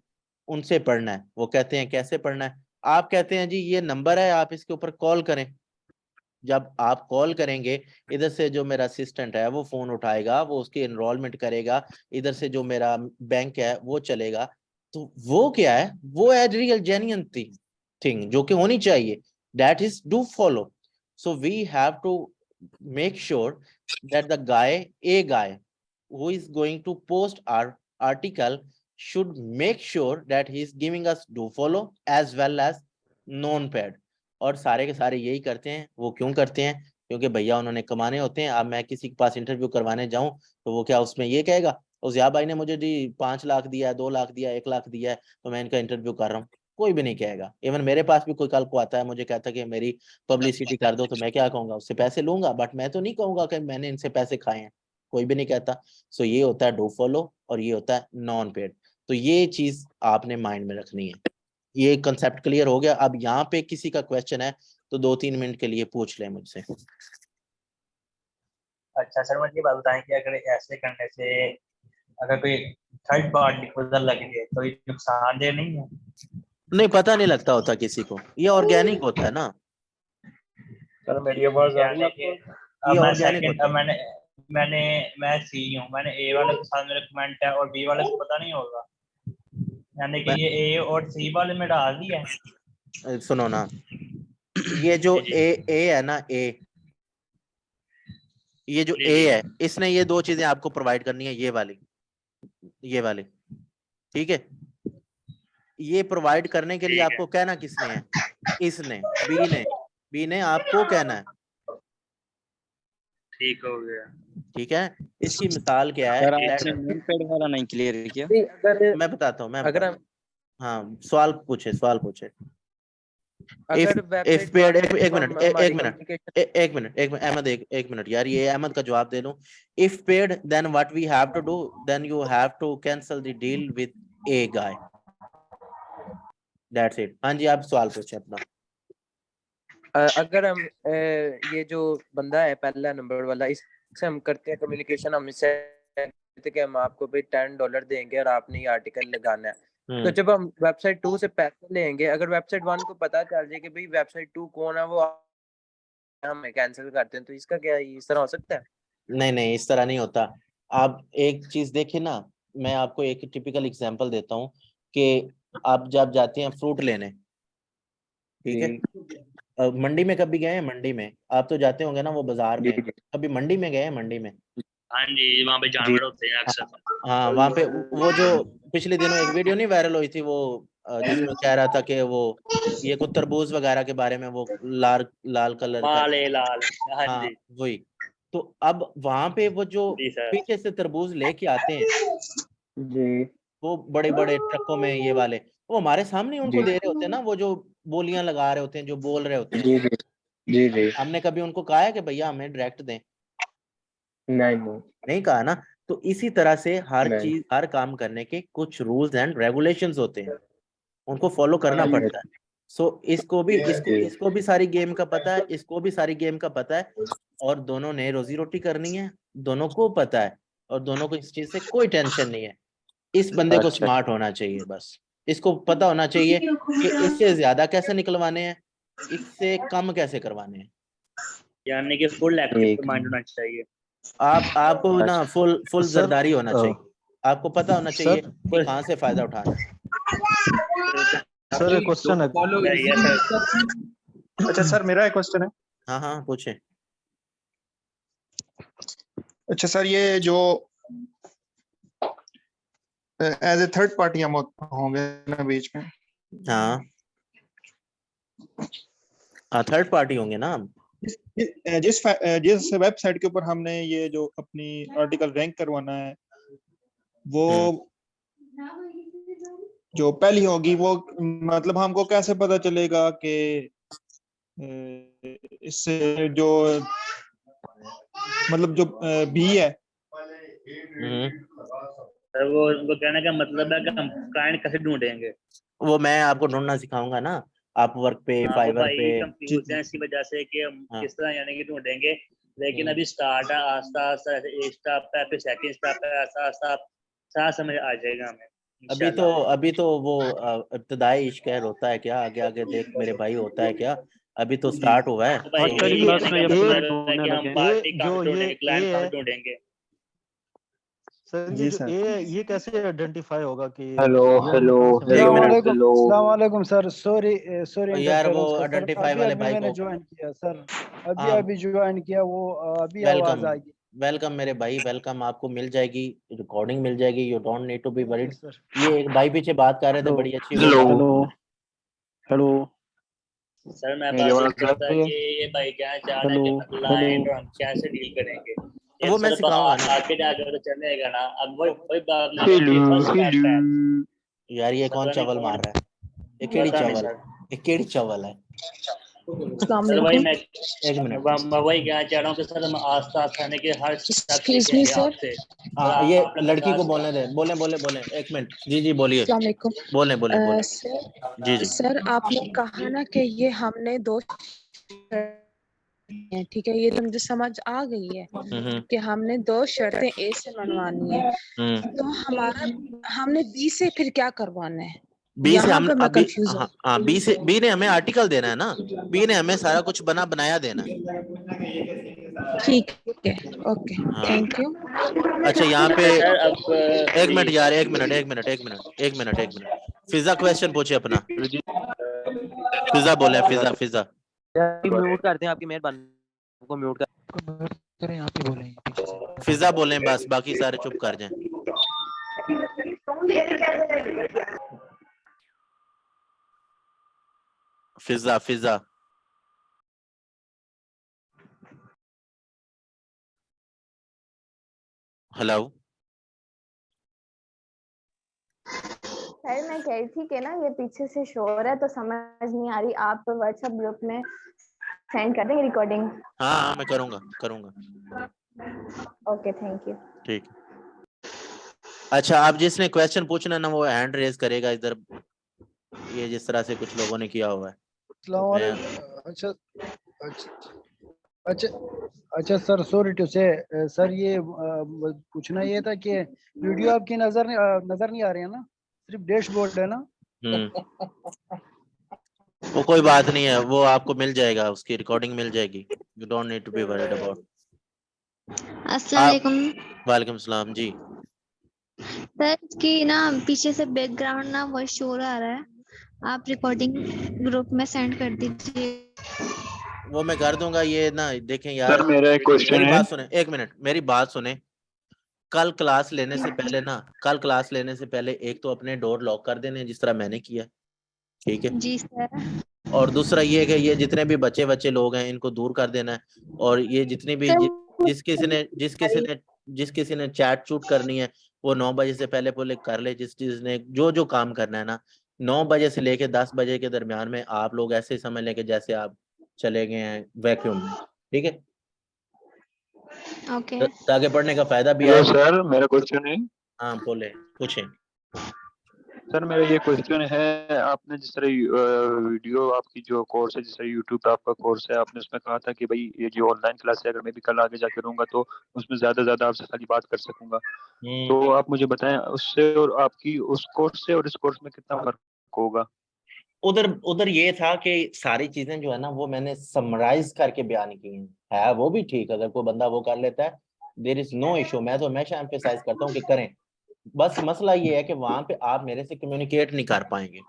उनसे पढ़ना है। वो कहते हैं कैसे पढ़ना है? आप कहते हैं जी ये नंबर है, आप इसके ऊपर कॉल करें। जब आप कॉल करेंगे, इधर से जो मेरा असिस्टेंट है वो फोन उठाएगा, वो उसकी एनरोलमेंट करेगा, इधर से जो मेरा बैंक है वो चलेगा। तो वो क्या है? वो है रियल जेन्युइन थिंग जो कि होनी चाहिए। That is do follow. So we have to make sure that the guy who is going to post our article should make sure that he is giving us do follow as well as non paid। और सारे के सारे यही करते हैं। वो क्यों करते हैं? क्योंकि भैया उन्होंने कमाने होते हैं। अब मैं किसी के पास इंटरव्यू करवाने जाऊं तो वो क्या उसमें ये कहेगा उस ज़िया भाई ने मुझे जी 5 लाख दिया है, 2 लाख दिया है, 1 लाख दिया है तो मैं इनका इंटरव्यू कर रहा हूँ? कोई भी नहीं कहेगा। इवन मेरे पास भी कोई कल को आता है मुझे कहता है कि मेरी पब्लिसिटी कर दो, तो मैं क्या कहूंगा? उससे पैसे लूंगा, बट मैं तो नहीं कहूंगा कि मैंने इनसे पैसे खाए हैं। कोई भी नहीं कहता। सो ये होता है डू फॉलो और ये होता है नॉन पेड। तो ये चीज आपने माइंड में रखनी है। ये कंसेप्ट क्लियर हो गया? अब यहाँ पे किसी का क्वेश्चन है तो 2-3 मिनट के लिए पूछ ले मुझसे। अच्छा सर मुझे ये बात बताएं कि अगर ऐसे करने से अगर कोई थर्ड पार्टी को उधर लगे तो ये नुकसानदेह नहीं है? नहीं पता नहीं लगता होता किसी को, ये ऑर्गेनिक होता है ना। सर मेरी आवाज आ रही है आपको? ये अब मैं ऑर्गेनिक सेकंड होता अब है। मैं सी हूँ, मैंने ए वाले के साथ मेरा कमेंट है और बी वाले को पता नहीं होगा। यानी कि ये ए और सी वाले में डाल दिया है। सुनो ना, ये जो ए है ना, ये जो ए है, इसने ये दो चीजें आपको प्रोवाइड करनी है, ये वाली, ठीक है। ये प्रोवाइड करने के लिए आपको कहना किसने है? इसने, बी ने आपको कहना है। ठीक हो गया। ठीक है, इसकी मिसाल क्या है? सर आपने मेन पेड वाला नहीं क्लियर किया। अगर मैं बताता हूँ अगर हम हाँ, सवाल पूछे। अगर इफ पेड, एक मिनट अहमद, एक मिनट यार, ये अहमद का जवाब दे लूं। If paid then what we have to do, then you have to cancel the deal with a guy, that's it. हाँ जी, आप सवाल पूछे अपना। अगर हम ये जो बंदा है पहला नंबर वाला, इससे हम करते हैं कम्युनिकेशन, हम इससे कहते हैं कि हम आपको भाई $10 देंगे और आपने ये आर्टिकल लगाना है। तो जब हम वेबसाइट 2 से पैसे लेंगे, अगर वेबसाइट 1 को पता चल जाए कि भाई वेबसाइट 2 कौन है, वो हम कैंसिल करते हैं, तो इसका क्या इस तरह हो सकता है? नहीं, इस तरह नहीं होता। आप एक चीज देखिए ना, मैं आपको एक टिपिकल एग्जांपल देता हूँ कि आप जब जाते हैं फ्रूट लेने, ठीक है, मंडी में कभी गए हैं? मंडी में आप तो जाते होंगे ना, वो बाजार में, कभी मंडी में गए हैं? मंडी में, हाँ जी, वहाँ पे जानवर होते हैं अक्सर। हाँ, वहाँ पे वो जो पिछले दिनों एक वीडियो नहीं वायरल हुई थी, वो जिसमें कह रहा था कि वो ये कुछ तरबूज वगैरह के बारे में, वो लाल कलर का, लाल, हाँ हाँ जी। वही। तो अब वहां पे वो जो जी सर। पीछे से तरबूज लेके आते हैं जी वो बड़े बड़े ट्रकों में, ये वाले, वो हमारे सामने उनको दे रहे होते हैं ना, वो जो बोलियां लगा रहे होते हैं, जो बोल रहे होते हैं। जी हमने कभी उनको कहा है कि भैया हमें डायरेक्ट दें? नहीं नहीं कहा ना। तो इसी तरह से हर नहीं। चीज, हर काम करने के कुछ रूल्स एंड रेगुलेशंस होते हैं, उनको फॉलो करना पड़ता है। सो इसको भी सारी गेम का पता है, इसको भी सारी गेम का पता है, और दोनों ने रोजी रोटी करनी है, दोनों को पता है, और दोनों को इस चीज से कोई टेंशन नहीं है। इस बंदे को स्मार्ट होना चाहिए, बस इसको पता होना चाहिए कि इससे ज्यादा कैसे निकलवाने हैं, इससे कम कैसे करवाने हैं। यानी कि फुल एक्टिव माइंड होना चाहिए। आपको ना फुल सर, जरदारी होना चाहिए, आपको पता होना चाहिए सर, कि कहाँ से फायदा उठाना है। सर एक क्वेश्चन है। अच्छा सर, मेरा एक क्वेश्चन है। हाँ पूछे। अच्छा सर, ये जो एज ए थर्ड पार्टी हम होंगे ना बीच में, हाँ, थर्ड पार्टी होंगे ना हम। जिस वेबसाइट के ऊपर हमने ये जो अपनी आर्टिकल रैंक करवाना है, वो जो पहली होगी, वो मतलब हमको कैसे पता चलेगा कि इससे जो मतलब जो बी है, वो उनको कहने का मतलब है कि हम क्लाइंट कैसे ढूंढेंगे। वो मैं आपको ढूंढना सिखाऊंगा ना, आप वर्क पे, फाइवर पे। कंफ्यूज है इसी वजह से कि हम किस तरह यानी कि ढूंढेंगे, लेकिन अभी स्टार्ट है, आस्ता आस्ता एक स्टेप है, फिर सेकंड स्टेप है, आस्ता आस्ता सारा समझ आ जाएगा हमें। अभी तो वो इब्तदाई इश्क है, होता है क्या, आगे आगे देख मेरे भाई, होता है क्या, अभी तो स्टार्ट हुआ है। ढूंढेंगे। सर ये जो ए है, ये कैसे आइडेंटिफाई होगा कि हेलो अस्सलाम वालेकुम सर, सॉरी यार वो आइडेंटिफाई वाले भाई मैंने को ज्वाइन किया सर, अभी ज्वाइन किया, वो अभी आवाज आ गई। वेलकम मेरे भाई, वेलकम। आपको मिल जाएगी रिकॉर्डिंग, मिल जाएगी, you don't need to be worried. ये एक भाई पीछे बात कर रहे थे, बड़ी अच्छी। हेलो सर मैं बात कर रहा था कि ये भाई क्या चाह रहे हैं कि क्लाइंट और हम कैसे डील करेंगे, वो मैं सिखाऊंगा ना, आगे जाकर तो चलेगा ना। अब वही बात नहीं, यार ये कौन चावल मार रहा है, ये केड़ी चावल है। सर वही मैं एक मिनट, मैं वही कहना चाह रहा हूँ कि सर हम आस्ता आस्ता यानी कि हर एक्सक्यूज मी सर, हाँ ये लड़की को बोलने दे, बोले एक मिनट। जी बोलिए, बोले जी। सर आपने कहा ना कि ये हमने दो, ठीक है, ये तो मुझे समझ आ गई है कि हमने दो शर्तें ए से मनवानी है, तो हमने बी से फिर क्या करवाना है? बी से यहाँ हम पे मैं अभी कंफ्यूज हूँ। हाँ बी ने हमें आर्टिकल देना है ना, बी ने हमें सारा कुछ बनाया देना है। ठीक है, ओके, हाँ थैंक यू। अच्छा यहाँ पे सर अब एक मिनट जी यार, एक मिनट फिजा क्वेश्चन पूछे अपना। फिजा बोले, फिजा म्यूट कर दें आपकी मेहरबानी को म्यूट कर। यहाँ पे बोले पीछे से। फिजा बोले बस, बाकी सारे चुप कर जाएं। फिजा हेलो। सर मैं कह रही थी कि ना ये पीछे से शोर है तो समझ नहीं आ रही, आप व्हाट्सएप ग्रुप में सेंड कर देंगे रिकॉर्डिंग? हाँ मैं करूंगा। Okay thank you. ठीक। अच्छा आप जिसने क्वेश्चन पूछना ना वो हैंड रेज करेगा इधर, ये जिस तरह से कुछ लोगों ने किया हुआ है। अच्छा अच्छा अच्छा सर, सॉरी टू से सर, ये पूछना ये था कि वीडियो आपकी नजर नहीं आ रही है ना, सिर्फ डैशबोर्ड है ना? वो कोई बात नहीं है, वो आपको मिल जाएगा, उसकी रिकॉर्डिंग मिल जाएगी। You don't need to be worried about. अस्सलाम वालेकुम वालेकुम सलाम जी। सर, इसकी ना पीछे से बैकग्राउंड ना वॉइस शोर आ रहा है, आप रिकॉर्डिंग ग्रुप में सेंड कर दीजिए। वो मैं कर दूंगा। ये ना देखें यार, सर मेरा एक क्वेश्चन मेरी है। बात सुने, एक मिनट मेरी बात सुने। कल क्लास लेने से पहले एक तो अपने डोर लॉक कर देने जिस तरह मैंने किया, ठीक है जी सर। और दूसरा ये कि ये जितने भी बच्चे लोग हैं इनको दूर कर देना है। और ये जितनी भी जिस किसी ने चैट चूट करनी है वो 9 बजे से पहले कर ले। जिसने जो काम करना है ना, 9 बजे से लेके 10 बजे के दरमियान में आप लोग ऐसे समझ लें कि जैसे आप चले गए हैं वैक्यूम में, ठीक है? ओके। ताकि पढ़ने का फायदा भी हेलो आए। सर, मेरा क्वेश्चन है। हाँ बोले, पूछें। सर मेरा ये क्वेश्चन है, आपने जिस तरह वीडियो आपकी जो कोर्स है, जिस तरह यूट्यूब पे आपका कोर्स है, आपने उसमें कहा था कि भाई ये जो ऑनलाइन क्लास है अगर मैं भी कल आगे जाके रहूंगा तो उसमें ज्यादा आपसे खाली बात कर सकूंगा। तो आप मुझे बताएं उससे और आपकी उस कोर्स से और इस कोर्स में कितना फर्क होगा? उधर ये था कि सारी चीजें जो है ना वो मैंने समराइज करके बयान की हैं। है वो भी ठीक, अगर कोई बंदा वो कर लेता है देयर इज नो इशू। मैं तो हमेशा एम्फेसाइज करता हूँ कि करें। बस मसला ये है कि वहां पे आप मेरे से कम्युनिकेट नहीं कर पाएंगे।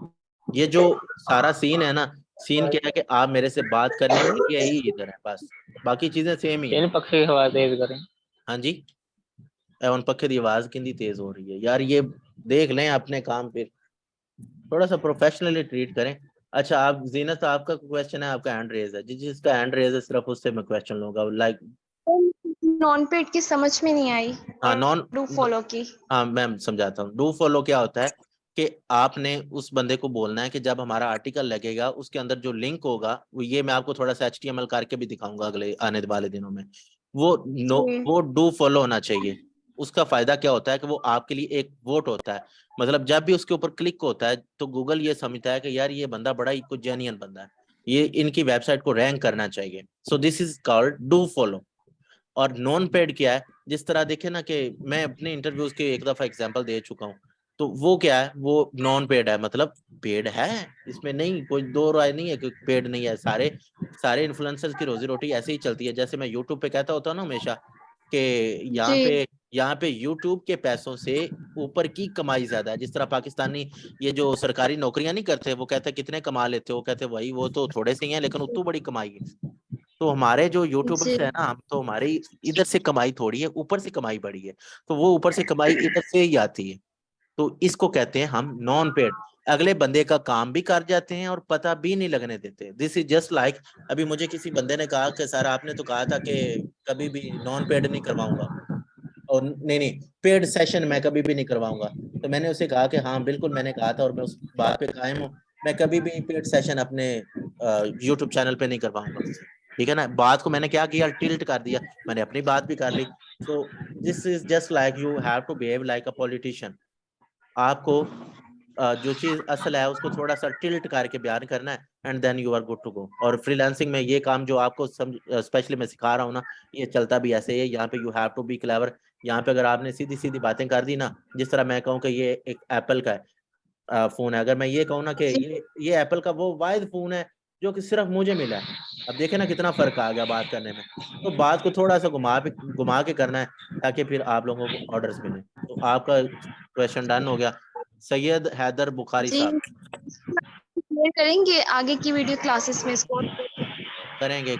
ये जो सारा सीन है ना, सीन क्या है कि आप मेरे से बात करनी है, यही इधर है बस, बाकी चीजें सेम ही है। पक्षी की आवाज तेज करें। हाँ जी, उन पखे की आवाज किंदी तेज हो रही है यार, ये देख लें अपने काम पे, थोड़ा सा प्रोफेशनली ट्रीट करें। अच्छा आप जीनत, आपका क्वेश्चन है, आपका हैंड रेज है, जिसका हैंड रेज है सिर्फ उससे मैं क्वेश्चन लूंगा। लाइक नॉन पेड की समझ में नहीं आई हाँ और डू फॉलो की। हाँ मैं समझाता हूँ। डू फॉलो क्या होता है कि आपने उस बंदे को बोलना है कि जब हमारा आर्टिकल लगेगा उसके अंदर जो लिंक होगा ये मैं आपको थोड़ा सा HTML करके भी दिखाऊंगा अगले आने वाले दिनों में। वो डू फॉलो होना चाहिए। उसका फायदा क्या होता है कि वो आपके लिए एक वोट होता है। मतलब जब भी उसके ऊपर क्लिक होता है तो गूगल ये समझता है कि यार ये बंदा बड़ा ही कुछ जेन्युइन बंदा है, ये इनकी वेबसाइट को रैंक करना चाहिए। सो this is called do follow. और नॉन पेड क्या है, जिस तरह देखे ना कि मैं अपने इंटरव्यूज के एक दफा एग्जांपल दे चुका हूँ, तो वो क्या है, वो नॉन पेड है। मतलब पेड है, इसमें नहीं कोई दो राय नहीं है कि पेड नहीं है। सारे इन्फ्लुएंसर्स की रोजी रोटी ऐसे ही चलती है। जैसे मैं यूट्यूब पे कहता होता हूँ ना हमेशा कि यहाँ पे यूट्यूब के पैसों से ऊपर की कमाई ज्यादा है। जिस तरह पाकिस्तानी ये जो सरकारी नौकरियां नहीं करते, वो कहते कितने कमा लेते हो, कहते वही, वो तो थोड़े से ही हैं लेकिन उतनी बड़ी कमाई है। तो हमारे जो यूट्यूबर्स है ना, हम तो हमारी इधर से कमाई थोड़ी है, ऊपर से कमाई बढ़ी है, तो वो ऊपर से कमाई इधर से ही आती है। तो इसको कहते हैं हम नॉन पेड। अगले बंदे का काम भी कर जाते हैं और पता भी नहीं लगने देते। दिस इज जस्ट लाइक, अभी मुझे किसी बंदे ने कहा कि सर आपने तो कहा था कि कभी भी नॉन पेड नहीं करवाऊंगा, और नहीं पेड सेशन मैं कभी भी नहीं करवाऊंगा। तो मैंने उसे कहा कि हाँ बिल्कुल मैंने कहा था और मैं उस बात पे कायम हूँ, मैं कभी भी पेड सेशन अपने यूट्यूब चैनल पे नहीं करवाऊंगा। ठीक है ना, बात को मैंने क्या किया, टिल्ट कर दिया, मैंने अपनी बात भी कर ली। So this is just like you have to behave like a politician. आपको जो चीज असल है उसको थोड़ा सा टिल्ट करके बयान करना है, and then you are good to go. और फ्रीलांसिंग में ये काम जो आपको स्पेशली मैं सिखा रहा हूँ ना, ये चलता भी ऐसे ही है। यहाँ पे you have to be clever. यहाँ पे अगर आपने सीधी सीधी बातें कर दी ना, जिस तरह मैं कहूँ कि ये एक एप्पल का है, फोन है। अगर मैं ये कहूँ ना कि ये एप्पल का वो वाहिद फोन है जो कि सिर्फ मुझे मिला है। अब देखे ना कितना फर्क आ गया बात करने में। तो बात को थोड़ा सा घुमा के करना है ताकि फिर आप लोगों को ऑर्डर्स मिले। तो आपका क्वेश्चन डन हो गया। सैयद हैदर बुखारी जी साहब। शेयर करेंगे आगे की वीडियो क्लासेस में इसको। करेंगे।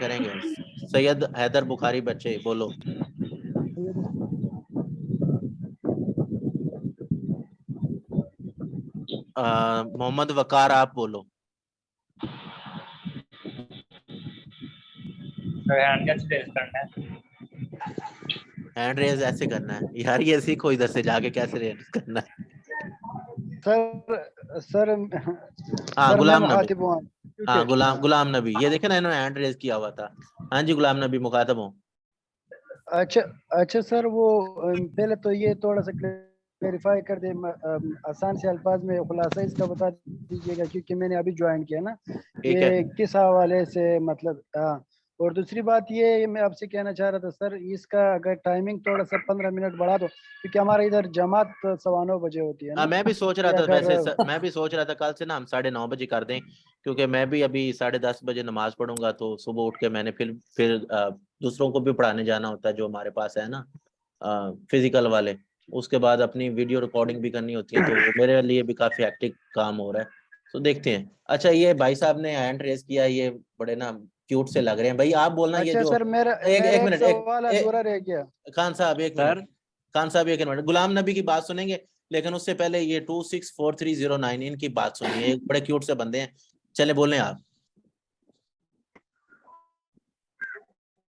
सैयद हैदर बुखारी बच्चे बोलो। मोहम्मद वकार आप बोलो। हैंड कैसे रेज करना है? हैंड रेज ऐसे करना है यार, ये सीखो इधर से जाके कैसे रेज करना है। सर हाँ मैं गुलाम नबी। मुखातिब हूँ। हाँ गुलाम नबी, ये देखे ना इन्होंने हैंड रेज किया हुआ था। हाँ जी गुलाम नबी मुखातब हूँ। अच्छा सर, वो पहले तो ये थोड़ा सा क्लेरिफाई कर दे, आसान से अल्फाज में खुलासा इसका बता दीजिएगा, क्योंकि मैंने अभी ज्वाइन किया ना, ठीक है। ये किस हवाले से, मतलब और दूसरी बात ये मैं आपसे कहना चाह रहा था सर, इसका अगर टाइमिंग थोड़ा सा 15 मिनट बढ़ा दो, क्योंकि हमारा इधर जमात 9:15 बजे होती है ना। मैं भी सोच रहा कि था अगर वैसे मैं भी सोच रहा था कल से ना हम 9:30 बजे कर दें, क्योंकि मैं भी अभी 10:30 बजे नमाज पढ़ूंगा। तो सुबह उठ के मैंने फिर दूसरों को भी पढ़ाने जाना होता है जो हमारे पास है ना फिजिकल वाले। उसके बाद अपनी वीडियो रिकॉर्डिंग भी करनी होती है, तो वो मेरे लिए भी काफी हेक्टिक काम हो रहा है। तो देखते हैं। अच्छा ये भाई साहब ने हैंड रेस किया, ये बड़े ना क्यूट से लग रहे हैं भाई। आप बोलना ये अच्छा जो सर, मेरा एक एक मिनट सवाल अधूरा रह गया। खान साहब एक मिनट। खान साहब एक मिनट, गुलाम नबी की बात सुनेंगे लेकिन उससे पहले ये 264309 इनकी बात सुनिए। एक बड़े क्यूट से बंदे हैं। चले बोलें आप।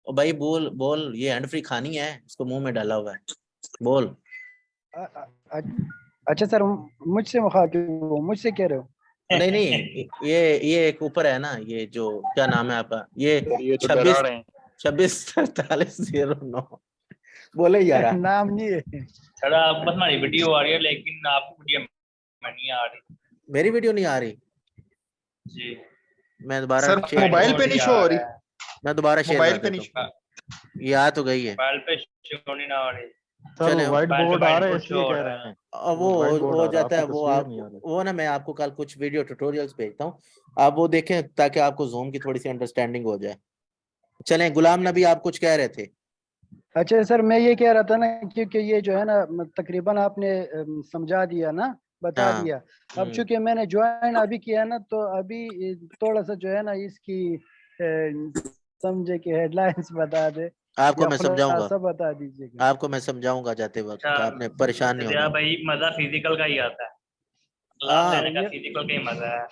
ओ भाई बोल बोल, ये हैंड फ्री खानी है, इसको मुंह में डाला हुआ है, बोल। अच्छा सर, मुझसे मुखातिब हो, मुझसे कह रहे हो? नहीं ये एक ऊपर है ना, ये जो क्या नाम है आपका, ये ये तो 26 डरा रहे हैं। 264309 बोले यार। नाम नहीं है सर आप बस हमारी वीडियो आ रही है लेकिन आपकी वीडियो नहीं आ रही। मेरी वीडियो नहीं आ रही जी मैं दोबारा सर मोबाइल पे नहीं शो हो रही, मैं दोबारा शेयर मोबाइल कर पे देता नहीं हूँ। ये आ तो गई है। मोबाइल पे शो नहीं आ रही। सर चले वो व्हाइट बोर्ड आ रहा है इसलिए कह रहे हैं। वो व्हाइट बोर्ड हो आ रहा है, जाता है आपकी वो। तस्वीर आप नहीं आ रही। वो ना मैं आपको कल कुछ वीडियो ट्यूटोरियल्स भेजता हूँ, आप वो देखें ताकि आपको जूम की थोड़ी सी अंडरस्टैंडिंग हो जाए। चलें गुलाम नबी आप कुछ कह रहे थे। अच्छा सर, मैं ये कह रहा था ना, क्योंकि ये जो है ना तकरीबन आपने समझा दिया ना, बता हाँ दिया। अब चूंकि मैंने ज्वाइन अभी किया ना, तो अभी थोड़ा सा जो है ना इसकी समझे कि हेडलाइंस बता दे आपको या मैं समझाऊंगा, खुलासा बता दीजिएगा। आपको मैं समझाऊंगा जाते वक्त, आपने परेशान नहीं अच्छा होना। भाई मजा फिजिकल का ही आता है, क्लास लेने का फिजिकल का ही मजा है।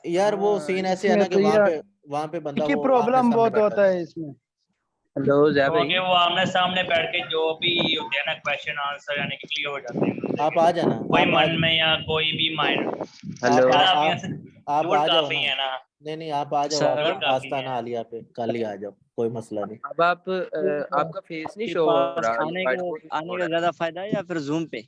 यार वो सीन ऐसे है इसमें ना कि तो ये वहां पे बंदा की वो आमने प्रॉब्लम सामने बहुत बैठा होता है। है इसमें। हेलो जय भाई। क्योंकि वो आमने सामने बैठ के जो भी होते हैं ना क्वेश्चन आंसर यानी कि क्लियर हो जाते हैं आप आ जाना, कोई आप मन में या कोई भी माइंड। हेलो आप दूर आ जाओ काफी ना। है ना। नहीं आप आ जाओ, सर आप आस्ताना आलिया पे कल ही आ जाओ, कोई मसला नहीं। अब आप आपका फेस नहीं के शो हो पास रहा, आने व्हाइट का बोर्ड नहीं आने शो का हो ज्यादा फायदा है या फिर जूम पे?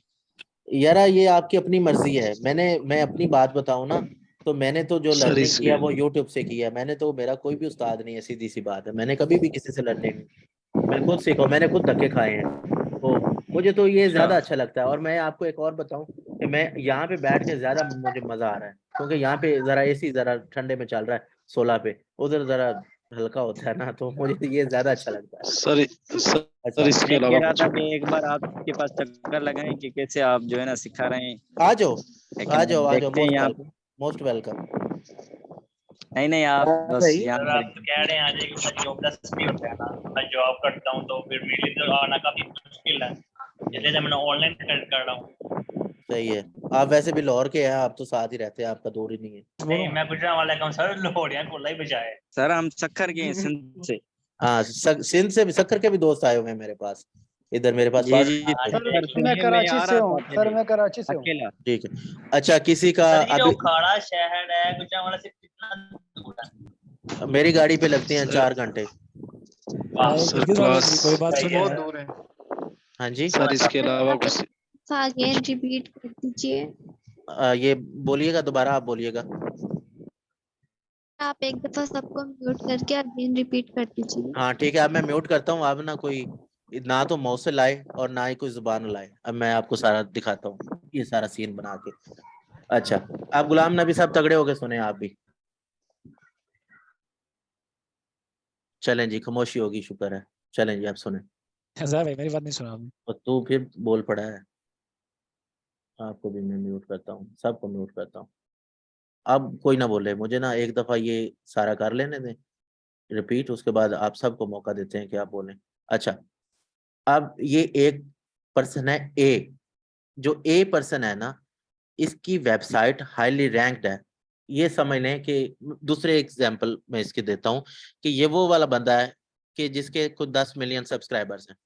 यारा ये आपकी अपनी मर्जी है। मैं अपनी बात बताऊं ना, तो मैंने तो जो सर लर्निंग इसके किया वो यूट्यूब से किया। मैंने तो, मेरा कोई भी उस्ताद नहीं है, सीधी सी बात है। मैंने कभी भी किसी से लर्निंग, मैं खुद सीखा, मैंने खुद धक्के खाए हैं। तो मुझे तो ये ज्यादा अच्छा लगता है। और मैं आपको एक और बताऊं कि मैं यहाँ पे बैठ के ज्यादा मुझे मजा आ रहा है, क्योंकि यहाँ पे जरा एसी जरा ठंडे में चल रहा है 16 पे, उधर जरा हल्का होता है ना, तो मुझे ये ज्यादा अच्छा लगता है। सर अच्छा इसके मैं अलावा कह रहा कुछ था कि एक बार आपके पास चक्कर लगाएं कि कैसे आप जो है ना सिखा रहे हैं, आ जाओ लेकिन देखते हैं मोस्ट यहाँ वेलकम, मोस्ट वेलकम। नहीं आप बस भाई। यहाँ सर पर आप तो कह रहे हैं आज एक जॉब दस भी होता है ना, मैं जॉब करता हूँ तो फिर मेरे लिए तो आना काफी मुश्किल है, इसलिए जब मैं ऑनलाइन कर रहा हूँ। सही है। आप वैसे भी लाहौर के हैं, आप तो साथ ही रहते हैं, आपका दूर ही नहीं है। नहीं मैं गुजरा वाला कहूँ सर, लाहौरिया कोला ही बजाए। सर हम सक्खर के हैं सिंध से। हाँ सिंध से भी, सक्कर के भी दोस्त आए हुए हैं मेरे पास, इधर मेरे पास जी पास। जी सर सक्खर से मैं हैं, मैं कराची आ से रहा हूँ, था सर पहले मैं कराची से हूँ। अकेला। ठीक है। अच्छा किसी का सर ये जो अभी खाड़ा शहर है गुजरा वाला से कितना दूर है? मेरी गाड़ी पे लगते हैं 4 घंटे। सर क्लास बहुत दूर है। हाँ जी सर इसके अलावा कुछ अगेन रिपीट कर दीजिए। ये बोलिएगा दोबारा, आप बोलिएगा। आप एक दफा सबको म्यूट करके अगेन रिपीट कर दीजिए। हाँ ठीक है, अब मैं म्यूट करता हूँ। अब ना कोई ना तो माउस से लाए और ना ही कोई जुबान लाए। अब मैं आपको सारा दिखाता हूँ, ये सारा सीन बना के। अच्छा, आप गुलाम नबी साहब तगड़े होके सुने आप भी। चलें जी, खामोशी होगी, शुक्र है। चलें जी, आप सुने। भाई मेरी बात नहीं सुना आपने। और तू फिर बोल पड़ा है। आपको भी मैं म्यूट करता हूँ, सबको म्यूट करता हूँ। अब कोई ना बोले, मुझे ना एक दफा ये सारा कर लेने दें रिपीट, उसके बाद आप सबको मौका देते हैं कि आप बोलें। अच्छा, अब ये एक पर्सन है ए, जो ए पर्सन है ना, इसकी वेबसाइट हाईली रैंक्ड है। ये समझ लें कि दूसरे एग्जांपल मैं इसके देता हूँ कि ये वो वाला बंदा है कि जिसके कुछ 10 मिलियन सब्सक्राइबर्स हैं।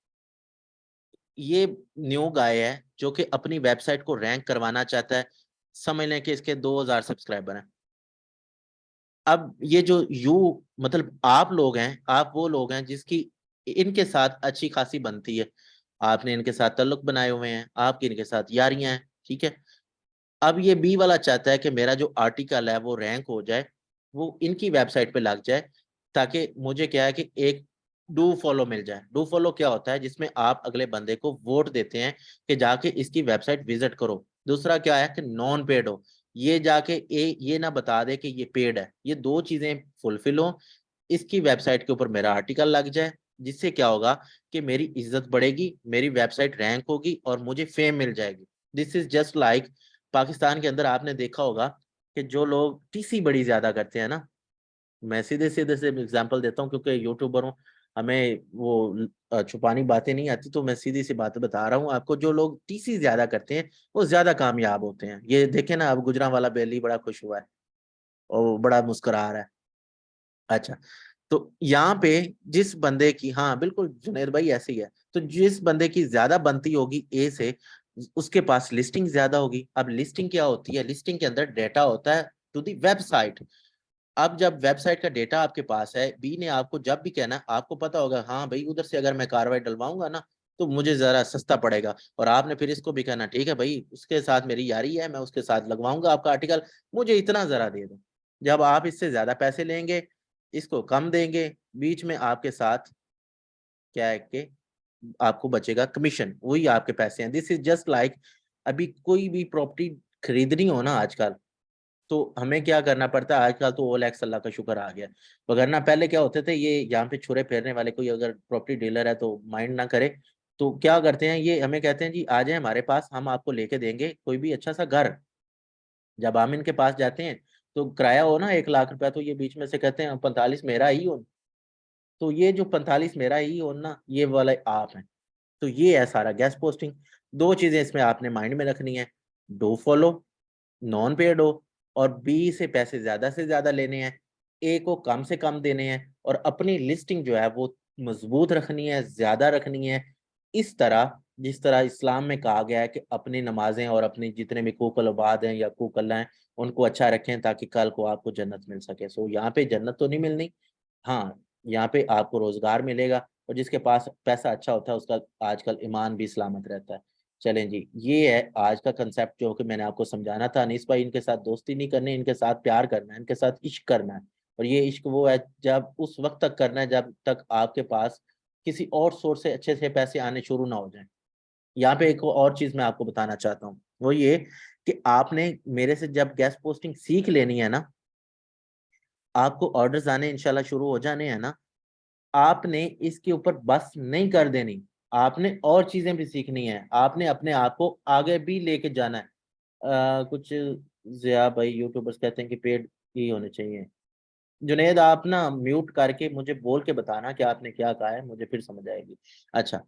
ये न्यू गाय है जो कि अपनी वेबसाइट को रैंक करवाना चाहता है। समझ लें कि इसके 2000 सब्सक्राइबर हैं। अब ये जो मतलब आप लोग हैं, आप वो लोग हैं जिसकी इनके साथ अच्छी खासी बनती है, आपने इनके साथ ताल्लुक बनाए हुए हैं, आपकी इनके साथ यारियां हैं, ठीक है। अब ये बी वाला चाहता है कि मेरा जो आर्टिकल है वो रैंक हो जाए, वो इनकी वेबसाइट पे लग जाए, ताकि मुझे क्या है कि एक डू फॉलो मिल जाए। डू फॉलो क्या होता है, जिसमें आप अगले बंदे को वोट देते हैं कि जाके इसकी वेबसाइट विजिट करो। दूसरा क्या है कि नॉन पेड हो, ये जाके ये ना बता दे कि ये पेड है। ये दो चीजें फुलफिल हो, इसकी वेबसाइट के ऊपर मेरा आर्टिकल लग जाए, जिससे क्या होगा कि मेरी इज्जत बढ़ेगी, मेरी वेबसाइट रैंक होगी और मुझे फेम मिल जाएगी। This is just like Pakistan के अंदर आपने देखा होगा कि जो लोग टीसी बड़ी ज्यादा करते हैं ना, मैं सीधे सीधे से एग्जांपल देता हूँ क्योंकि यूट्यूबर हूँ, हमें वो छुपानी बातें नहीं आती, तो मैं सीधी सी बातें बता रहा हूँ आपको। जो लोग टीसी ज्यादा करते हैं वो ज्यादा कामयाब होते हैं। ये देखे ना, अब गुजरांवाला बेली बड़ा खुश हुआ है और बड़ा मुस्कुरा रहा है। अच्छा, तो यहाँ पे जिस बंदे की, हाँ बिल्कुल जुनेद भाई ऐसे ही है, तो जिस बंदे की ज्यादा बनती होगी ए से, उसके पास लिस्टिंग ज्यादा होगी। अब लिस्टिंग क्या होती है, लिस्टिंग के अंदर डेटा होता है टू दी वेबसाइट। अब जब वेबसाइट का डेटा आपके पास है, बी ने आपको जब भी कहना, आपको पता होगा हाँ भाई उधर से अगर मैं कार्रवाई डलवाऊंगा ना तो मुझे जरा सस्ता पड़ेगा, और आपने फिर इसको भी कहना ठीक है भाई उसके साथ मेरी यारी है, मैं उसके साथ लगवाऊंगा आपका आर्टिकल, मुझे इतना जरा दे दो। जब आप इससे ज्यादा पैसे लेंगे, इसको कम देंगे, बीच में आपके साथ क्या है कि आपको बचेगा कमीशन, वही आपके पैसे हैं। दिस इज जस्ट लाइक, अभी कोई भी प्रॉपर्टी खरीदनी हो ना आजकल, तो हमें क्या करना पड़ता है आजकल, तो OLX अल्लाह का शुक्र आ गया, वगरना पहले क्या होते थे, ये यहाँ पे छुरे फेरने वाले कोई अगर प्रॉपर्टी डीलर है तो माइंड ना करे, तो क्या करते हैं ये हमें कहते हैं जी आ जाए हमारे पास, हम आपको लेके देंगे कोई भी अच्छा सा घर। जब हम इनके पास जाते हैं तो किराया हो ना 1 लाख रुपया, तो ये बीच में से कहते हैं 45 मेरा ही हो। तो ये जो 45 मेरा ही हो ना, ये वाले आप हैं। तो ये है सारा गैस पोस्टिंग। दो चीजें इसमें आपने माइंड में रखनी है, डू फॉलो नॉन पेड हो, और बी से पैसे ज्यादा से ज्यादा लेने हैं, ए को कम से कम देने हैं, और अपनी लिस्टिंग जो है वो मजबूत रखनी है, ज्यादा रखनी है। इस तरह जिस तरह इस्लाम में कहा गया है कि अपनी नमाजें और अपने जितने भी कूकल उबाद हैं या कूकल्ला हैं उनको अच्छा रखें ताकि कल को आपको जन्नत मिल सके। सो यहाँ पे जन्नत तो नहीं मिलनी, हाँ यहाँ पे आपको रोजगार मिलेगा, और जिसके पास पैसा अच्छा होता है उसका आजकल ईमान भी सलामत रहता है। चलें जी, ये है आज का कंसेप्ट जो कि मैंने आपको समझाना था। अनीस भाई, इनके साथ दोस्ती नहीं करनी, इनके साथ प्यार करना है, इनके साथ इश्क करना है। और ये इश्क वो है जब उस वक्त तक करना है जब तक आपके पास किसी और सोर्स से अच्छे से पैसे आने शुरू ना हो जाएं। यहाँ पे एक और चीज मैं आपको बताना चाहता हूँ, वो ये कि आपने मेरे से जब गैस पोस्टिंग सीख लेनी है ना, आपको ऑर्डर्स आने इंशाल्लाह शुरू हो जाने हैं ना, आपने इसके ऊपर बस नहीं कर देनी, आपने और चीजें भी सीखनी है, आपने अपने आप को आगे भी लेके जाना है। कुछ जिया भाई यूट्यूबर्स कहते हैं कि पेड ही होने चाहिए। जुनेद आप ना म्यूट करके मुझे बोल के बताना कि आपने क्या कहा है, मुझे फिर समझ आएगी। अच्छा,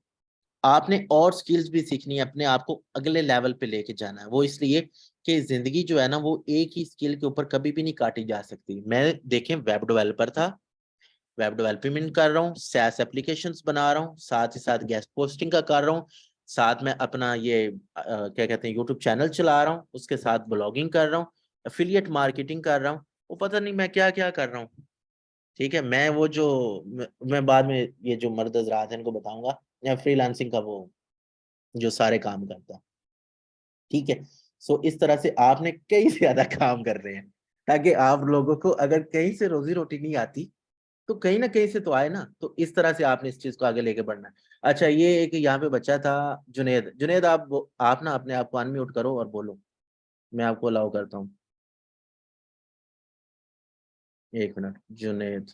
आपने और स्किल्स भी सीखनी है, अपने आप को अगले लेवल पे लेके जाना है। वो इसलिए कि जिंदगी जो है ना वो एक ही स्किल के ऊपर कभी भी नहीं काटी जा सकती। मैं देखें वेब डेवलपर था, वेब डेवलपमेंट कर रहा हूँ, SaaS एप्लीकेशंस बना रहा हूँ, साथ ही साथ गेस्ट पोस्टिंग का कर रहा हूँ, साथ में अपना ये क्या कहते हैं यूट्यूब चैनल चला रहा हूँ, उसके साथ ब्लॉगिंग कर रहा हूँ, एफिलिएट मार्केटिंग कर रहा हूँ, वो पता नहीं मैं क्या क्या कर रहा हूँ। ठीक है, मैं वो जो मैं बाद में ये जो मर्द हजरात हैं इनको बताऊंगा, या फ्रीलांसिंग का वो जो सारे काम करता है। ठीक है, सो इस तरह से आपने कई ज्यादा काम कर रहे हैं ताकि आप लोगों को अगर कहीं से रोजी रोटी नहीं आती तो कहीं ना कहीं से तो आए ना। तो इस तरह से आपने इस चीज को आगे लेके बढ़ना है। अच्छा, ये एक यहाँ पे बच्चा था जुनेद, जुनेद आप ना अपने आप को अनम्यूट करो और बोलो। मैं आपको अलाउ करता हूँ। 1 मिनट जुनेद,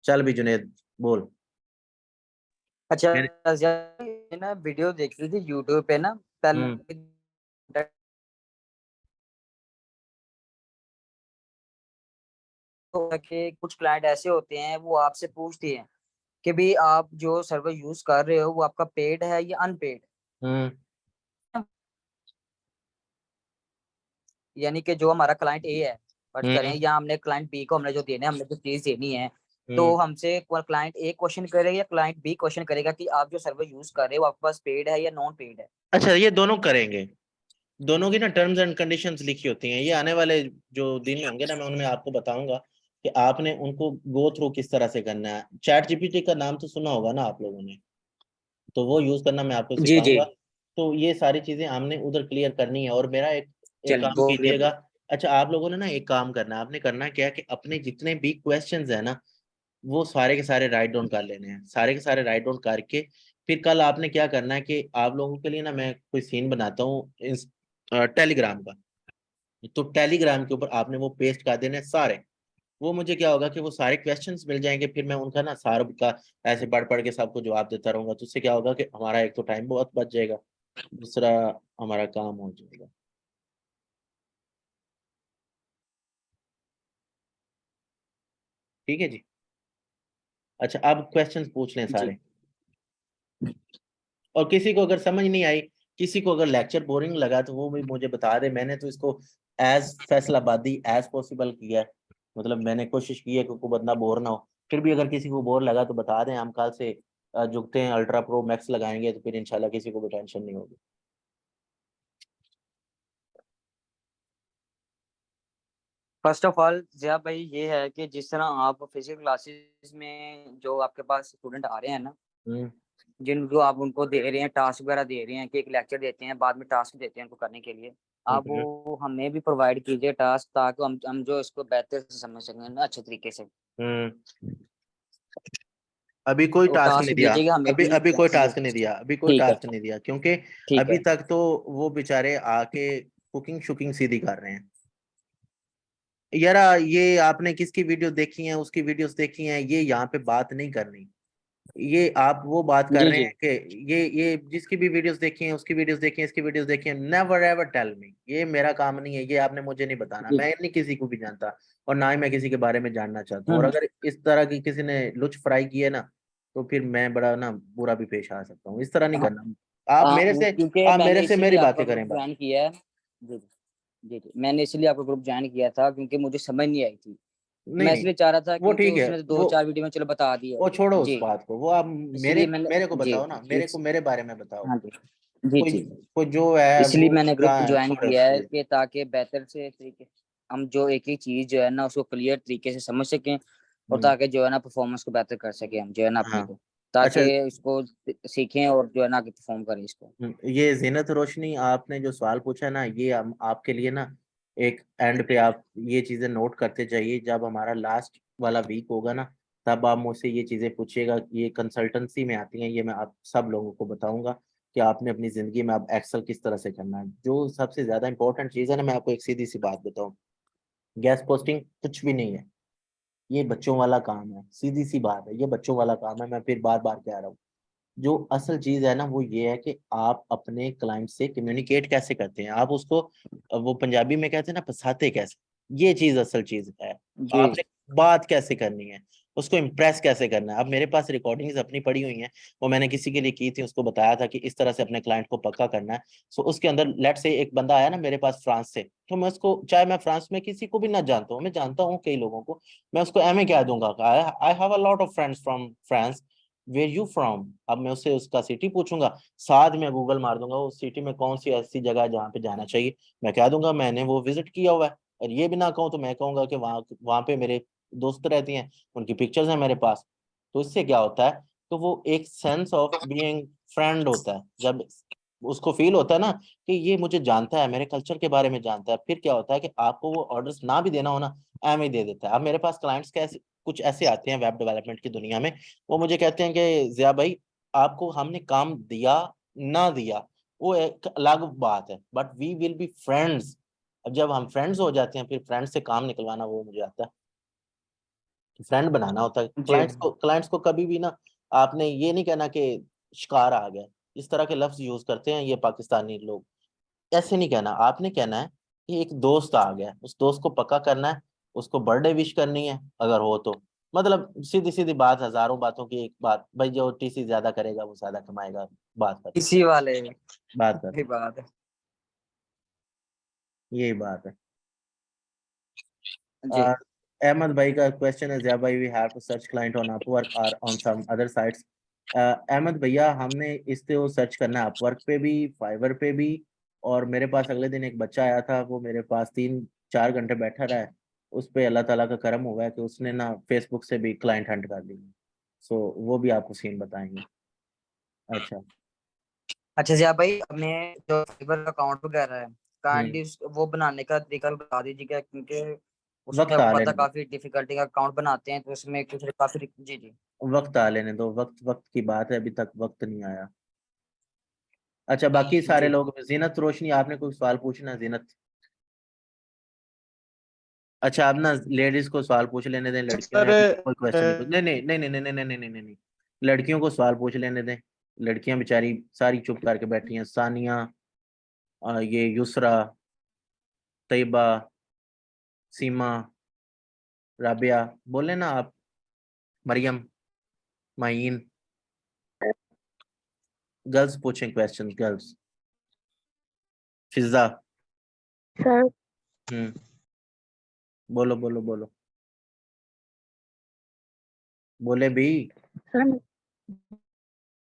चल भी जुनेद बोल। अच्छा मेरे ये ना वीडियो देख रही थी यूट्यूब पे ना पहले कि कुछ क्लाइंट ऐसे होते हैं वो आपसे पूछते हैं कि भाई आप जो सर्वर यूज कर रहे हो वो आपका पेड है या अनपेड, यानी कि जो हमारा क्लाइंट ए है फर्ज करें या हमने क्लाइंट बी को हमने जो देना है, हमने जो चीज देनी है, तो हमसे क्लाइंट ए क्वेश्चन करेगा या क्लाइंट बी क्वेश्चन करेगा कि आप जो सर्वर यूज कर रहे हो आपके पास पेड है या नॉन पेड है। अच्छा, ये दोनों करेंगे, दोनों की ना टर्म्स एंड कंडीशंस लिखी होती हैं। ये आने वाले जो दिन होंगे ना, मैं उनमें आपको बताऊंगा कि आपने उनको गो थ्रू किस तरह से करना है। चैट जीपीटी का नाम तो सुना होगा ना आप लोगों ने, तो वो यूज करना मैं आपको जी सिखाऊंगा। तो ये सारी चीजें हमने उधर क्लियर करनी है। और मेरा एक चल काम बोलिए। कीजिएगा। अच्छा, आप लोगों ने ना एक काम करना है, आपने करना क्या है कि अपने जितने भी क्वेश्चंस है ना, वो सारे के सारे राइट डाउन कर लेने हैं। सारे के सारे राइट डाउन करके फिर कल आपने क्या करना है कि आप लोगों के लिए ना मैं कोई सीन बनाता हूँ टेलीग्राम का। तो टेलीग्राम के ऊपर आपने वो पेस्ट कर देने सारे। वो मुझे क्या होगा कि वो सारे क्वेश्चंस मिल जाएंगे, फिर मैं उनका ना सारा का ऐसे पढ़ पढ़ के सबको जवाब देता रहूंगा। तो उससे क्या होगा कि हमारा एक तो टाइम बहुत बच जाएगा, दूसरा हमारा काम हो जाएगा। ठीक है जी। अच्छा, अब क्वेश्चंस पूछ लें सारे। और किसी को अगर समझ नहीं आई, किसी को अगर लेक्चर बोरिंग लगा तो वो भी मुझे बता दे। मैंने तो इसको एज फैसलाबादी एज पॉसिबल किया है, मतलब मैंने कोशिश की है कि कोई बंदा बोर ना हो। फिर भी अगर किसी को बोर लगा तो बता दें, हम कल से जुगते हैं अल्ट्रा प्रो मैक्स लगाएंगे, तो फिर इंशाल्लाह किसी को भी टेंशन नहीं होगी। फर्स्ट ऑफ ऑल जिया भाई ये है कि जिस तरह आप फिजिकल क्लासेस में जो आपके पास स्टूडेंट आ रहे हैं ना, जिन जो आप उनको दे रहे हैं टास्क वगैरह दे रहे हैं कि एक लेक्चर देते हैं बाद में टास्क देते हैं उनको करने के लिए, आप वो हमें भी प्रोवाइड कीजिए टास्क, ताकि हम जो इसको बेहतर से समझ सकें ना अच्छे तरीके से। अभी कोई तो टास्क नहीं टास्क दिया, दीजिएगा हमें अभी भी। अभी कोई टास्क नहीं दिया, अभी कोई ठीक है टास्क नहीं दिया, क्योंकि ठीक अभी है। तक तो वो बेचारे आके कुकिंग शुकिंग सीधी कर रहे हैं। यार ये आपने किसकी वीडियो देखी है, उसकी वीडियोस देखी हैं, ये यहाँ पे बात नहीं करनी। ये आप वो बात कर जी रहे जी हैं कि ये जिसकी भी वीडियोस देखी हैं, उसकी वीडियोस देखी हैं, इसकी वीडियोस देखी हैं, नेवर एवर टेल मी। ये मेरा काम नहीं है, ये आपने मुझे नहीं बताना। जी। मैं नहीं किसी को भी जानता, और ना ही मैं किसी के बारे में जानना चाहता हूँ। और हम्म। अगर इस तरह की किसी ने लुच फ्राई की है ना, तो फिर मैं बड़ा ना बुरा भी पेश आ सकता हूँ। इस तरह नहीं हाँ करना। क्योंकि आप मैंने मेरे से इसीलिए मेरी आपका बातें ग्रुप करें बस। ज्वाइन किया है। जी जी जी, मैंने इसलिए आपका ग्रुप ज्वाइन किया था क्योंकि मुझे समझ नहीं आई थी। नहीं मैं नहीं, इसलिए चाह रहा था वो क्योंकि ठीक है, उसने दो चार वीडियो में चलो बता दिया वो छोड़ो उस जी, बात को। वो आप मेरे इसलिए मैंने मेरे को जी बताओ ना, मेरे को मेरे बारे में बताओ। हाँ जी जी कोई जी, कोई जो है इसलिए वो मैंने ग्रुप कहाँ है, ज्वाइन छोड़ो किया उस है चीज को। कि ताकि बेहतर से तरीके हम जो एक ही चीज जो है ना उसको क्लियर तरीके से समझ सकें, और ताकि जो है ना परफॉर्मेंस को बेहतर कर सके हम जो है ना अपनी हाँ। को, अच्छा, ताकि इसको सीखें और जो है ना आगे परफॉर्म करें इसको। ये जीनत रोशनी आपने जो सवाल पूछा ना, ये हम आपके लिए ना एक एंड पे आप ये चीजें नोट करते जाइए। जब हमारा लास्ट वाला वीक होगा ना, तब आप मुझसे ये चीजें पूछिएगा। ये कंसल्टेंसी में आती हैं, ये मैं आप सब लोगों को बताऊंगा कि आपने अपनी जिंदगी में आप एक्सेल किस तरह से करना है। जो सबसे ज्यादा इंपॉर्टेंट चीज है ना, मैं आपको एक सीधी सी बात बताऊं, गैस पोस्टिंग कुछ भी नहीं है। ये बच्चों वाला काम है, सीधी सी बात है, ये बच्चों वाला काम है। मैं फिर बार बार कह रहा हूँ, जो असल चीज है ना वो ये है कि आप अपने क्लाइंट से कम्युनिकेट कैसे करते हैं, आप उसको वो पंजाबी में कहते हैं ना फंसाते कैसे। ये चीज असल चीज है। जी आपने बात कैसे करनी है, उसको इम्प्रेस कैसे करना है। अब मेरे पास रिकॉर्डिंग्स अपनी पड़ी हुई हैं, वो मैंने किसी के लिए की थी, उसको बताया था कि इस तरह से अपने क्लाइंट को पक्का करना है। सो उसके अंदर लेट से एक बंदा आया ना मेरे पास फ्रांस से, तो मैं उसको, चाहे मैं फ्रांस में किसी को भी ना जानता हूँ, मैं जानता हूँ कई लोगों को, मैं उसको एम कह दूंगा, I have a lot of friends from France, where you from. अब मैं उससे उसका सिटी पूछूंगा, साथ में गूगल मार दूंगा उस सिटी में कौन सी ऐसी जगह है जहाँ पे जाना चाहिए, मैं कह दूंगा मैंने वो विजिट किया हुआ है। और ये भी ना कहूँ तो मैं कहूंगा कि वहाँ वहाँ पे मेरे दोस्त रहती हैं, उनकी पिक्चर्स हैं मेरे पास। तो इससे क्या होता है, तो वो एक सेंस ऑफ बीइंग फ्रेंड होता है। जब उसको फील होता है ना कि ये मुझे जानता है, मेरे कल्चर के बारे में जानता है, फिर क्या होता है कि आपको वो ऑर्डर्स ना भी देना हो ना, एम ही दे देता है। अब मेरे पास क्लाइंट्स कैसे कुछ ऐसे आते हैं वेब डेवलपमेंट की दुनिया में, वो मुझे कहते हैं कि जिया भाई, आपको हमने काम दिया ना दिया, वो एक अलग बात है, but we will be friends. अब जब हम फ्रेंड्स हो जाते हैं, फिर फ्रेंड से काम निकलवाना वो मुझे आता है, फ्रेंड बनाना होता है। क्लाइंट्स को कभी भी ना आपने ये नहीं कहना कि शिकार आ गया, इस तरह के लफ्ज यूज करते हैं ये पाकिस्तानी लोग। ऐसे नहीं कहना, आपने कहना है कि एक दोस्त आ गया, उस दोस्त को पक्का करना है, उसको बर्थडे विश करनी है अगर हो तो। मतलब सीधी सीधी बात, हजारों बातों की एक बात, भाई जो टीसी ज्यादा करेगा वो ज्यादा कमाएगा, बात कर इसी वाले बात कर यही बात है यही बात है। जी। अहमद भाई का क्वेश्चन है, ज़िया भाई we have to search client on Upwork और on some other sites. Ahmed भैया हमने इस पे वो सर्च करना है, अपवर्क पे भी, फाइवर पे भी। और मेरे पास अगले दिन एक बच्चा आया था, वो मेरे पास 3-4 घंटे बैठा रहा है। उस पे अल्लाह ताला का करम हुआ है कि उसने ना फेसबुक से भी क्लाइंट हंट कर ली। सो वो भी आपको सीन बताएंगे। अच्छा अच्छा जी भाई, हमें जो फाइबर अकाउंट वगैरह है काइंडली वो बनाने का तरीका बता दीजिएगा, क्योंकि उसमें वक्त आ आपको पता लेने दो, काफी डिफिकल्टी का अकाउंट बनाते हैं, तो उसमें कुछ काफी जी जी वक्त आ लेने दो, वक्त वक्त की बात है, अभी तक वक्त नहीं आया। अच्छा बाकी सारे जी। लोग, जीनत रोशनी आपने कोई सवाल पूछना है? जीनत अच्छा, आप ना लेडीज को सवाल पूछ लेने दें, लड़कियों ने सर अभी कोई क्वेश्चन नहीं पूछा। नहीं नहीं नहीं नहीं नहीं नहीं नहीं नहीं नहीं नहीं, लड़कियों को सवाल पूछ लेने दें। लड़कियां बेचारी सारी चुप करके बैठी हैं। सानिया, ये युसरा, तैयबा, सीमा, राबिया, बोले ना आप, मरियम, माहीन। गर्ल्स पूछें क्वेश्चन, गर्ल्स। फिजा, सर बोलो बोलो बोलो, बोले भी। सर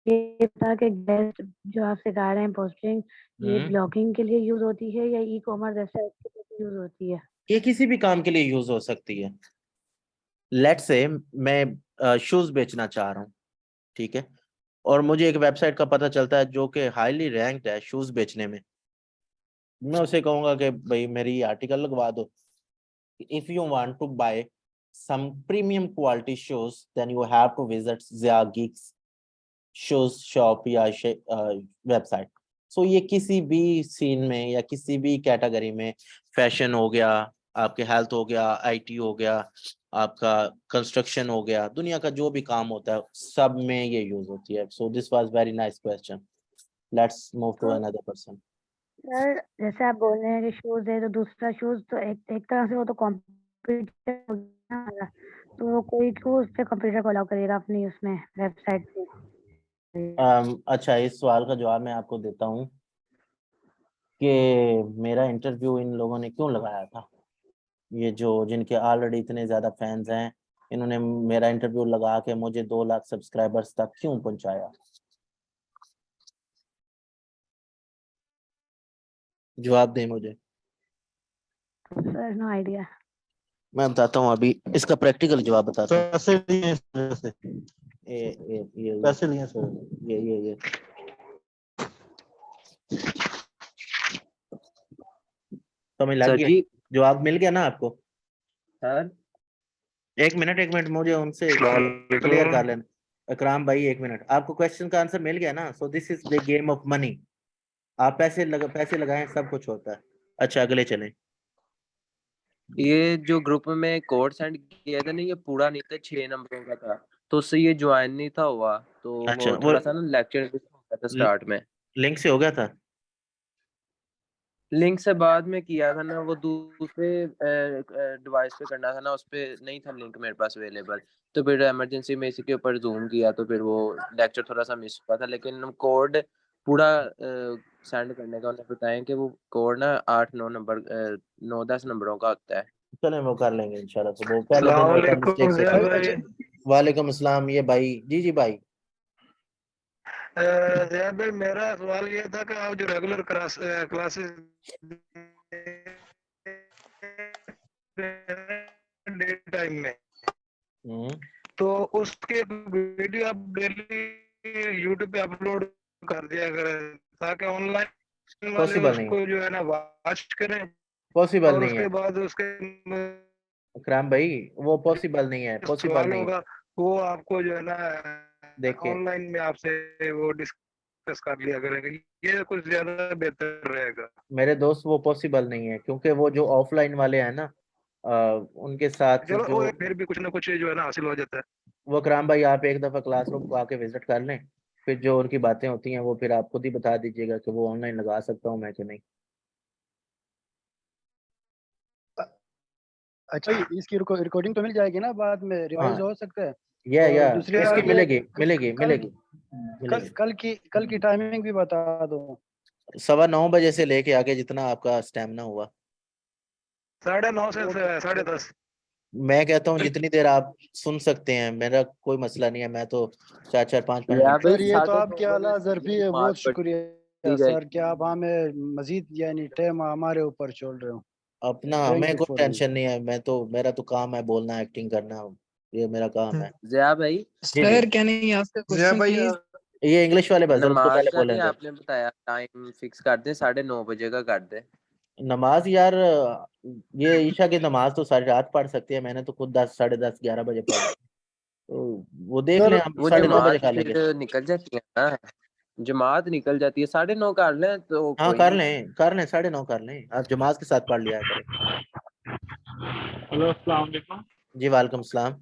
ये बता के गेस्ट जो आप सिखा रहे हैं पोस्टिंग, ये ब्लॉगिंग के लिए यूज होती है या ई कॉमर्स वेबसाइट के लिए यूज होती है? ये किसी भी काम के लिए यूज हो सकती है। लेट्स से मैं शूज बेचना चाह रहा हूँ, ठीक है, और मुझे एक वेबसाइट का पता चलता है जो कि हाईली रैंक्ड है शूज बेचने में। मैं उसे कहूंगा कि भाई मेरी आर्टिकल लगवा दो। If you want to buy some premium quality shoes then you have to visit Zia geeks shoes shop या वेबसाइट। सो ये किसी भी सीन में या किसी भी कैटेगरी में, फैशन हो गया, आपके हेल्थ हो गया, आईटी हो गया, आपका कंस्ट्रक्शन हो गया, दुनिया का जो भी काम होता है सब में ये यूज होती है। So this was very nice question. Let's move to another person. Sir जैसे आप बोल रहे हैं कि शूज है, तो दूसरा शूज तो एक तरह से वो तो कंप्यूटर हो गया ना, तो वो कोई क्यों उस पे कंप्यूटर को अलाउ करेगा अपनी उसमें वेबसाइट पे? अच्छा, इस सवाल का जवाब मैं आपको देता हूँ कि मेरा इंटरव्यू इन लोगों ने क्यों लगाया था। ये जो जिनके ऑलरेडी इतने ज्यादा फैंस हैं, इन्होंने मेरा इंटरव्यू लगा के मुझे 2 लाख सब्सक्राइबर्स तक क्यों पहुंचाया? जवाब दें मुझे। Sir no idea. मैं बताता हूँ, अभी इसका प्रैक्टिकल जवाब बताता हूँ। पैसे लिए इस वजह से, ये पैसे लिए सर। ये समझ लग सर गया? जी जवाब मिल गया ना आपको? सर एक मिनट मुझे उनसे क्लियर कर लेना। इकराम भाई एक मिनट, आपको क्वेश्चन का आंसर मिल गया ना? सो this is the game of money. आप पैसे लगाएं, सब कुछ होता है। अच्छा अगले चलें। ये जो ग्रुप में कोड सेंड किया था ना, ये पूरा नहीं था, 6 नंबरों का था, तो उससे ये ज्वाइन नहीं था हुआ, तो अच्छा वो वो थोड़ा सा ना लेक्चर होता था स्टार्ट में। लिंक से हो गया था? लिंक से बाद में किया था ना, वो दूसरे डिवाइस पे करना था ना, उस पे नहीं था लिंक मेरे पास अवेलेबल, तो फिर इमरजेंसी में इसी के ऊपर जूम किया, तो फिर वो लेक्चर थोड़ा सा मिस हुआ था। लेकिन कोड पूरा सेंड करने का उन्हें बताएं कि वो कोड ना 8-9 नंबर 9-10 नंबरों का होता है। चलें वो कर लेंगे इंशाल्लाह। तो वो पहले दिन होता है, मिस्टेक से कर लेंगे। वालेकुम अस्सलाम। ये भाई जी भाई। ज़ियाद भाई, मेरा सवाल ये था कि आप जो रेगुलर क्लासेस डे टाइम में, तो उसके वीडियो आप डेली यूट्यूब पे अपलोड कर दिया करें, ताकि ऑनलाइन वाले पॉसिबल नहीं है, उसको जो है ना वॉच करें, पॉसिबल और नहीं उसके है बाद उसके इकराम भाई, वो पॉसिबल नहीं है, पॉसिबल सवाल नहीं है। होगा वो आपको जो है ना देखिए ऑनलाइन में आपसे वो वापस कर लिया करेंगे, ये कुछ ज्यादा बेहतर रहेगा। मेरे दोस्त वो पॉसिबल नहीं है, क्योंकि वो जो ऑफलाइन वाले हैं ना उनके साथ चलो जो वो फिर भी कुछ ना कुछ जो है ना हासिल हो जाता है। वो कराम भाई, आप एक दफा क्लासरूम को आके विजिट कर लें, फिर जो उनकी बातें होती हैं वो फिर आप खुद ही बता दीजिएगा कि वो ऑनलाइन लगा सकता हूँ मैं कि नहीं। अच्छा, इसकी रिकॉर्डिंग तो मिल जाएगी ना बाद में, रिवाइज हाँ हो सकता है। या और दूसरी इसकी बात ये मिलेगी मिलेगी कल मिलेगी कल मिलेगी। कल की टाइमिंग भी बता दो। 9:15 बजे से लेके आगे जितना आपका स्टेमिना हुआ। 9:30 से 10:30। मैं कहता हूँ जितनी देर आप सुन सकते हैं, मेरा कोई मसला नहीं है, मैं तो 4-4 5-5 या घंटे। भाई सर ये तो 9:30 आपके आला बजे से ज़र्फ़ी है, नमाज बहुत शुक्रिया पढ़ी सर जाएगी। कि आप हमें मजीद यानी टाइम हमारे ऊपर छोड़ रहे हो। अपना थैंक हमें यू कोई फॉर दिस। टेंशन नहीं है, मैं तो मेरा तो काम है बोलना, एक्टिंग करना, ये मेरा काम है। जया भाई, जी जी। Sir can I ask a question please? ये इंग्लिश वाले बजर उसको नमाज पहले का बोलें नहीं दे। आपने बताया, टाइम फिक्स कर दे, 9:30 बजे का कर दे। नमाज यार, ये ईशा की नमाज तो सारी रात पढ़ सकते हैं, मैंने तो खुद 10 10:30 11 बजे पढ़ी, तो वो देख सर लें, हम वो 9:30 बजे जमात कर लेंगे। फिर निकल जाती है ना, जमात निकल जाती है, 9:30 कर लें तो हाँ कोई नहीं। कर लें 9:30 कर लें, आप जमात के साथ पढ़ लिया करें। हेलो अस्सलाम वालेकुम जी वालेकुम सलाम।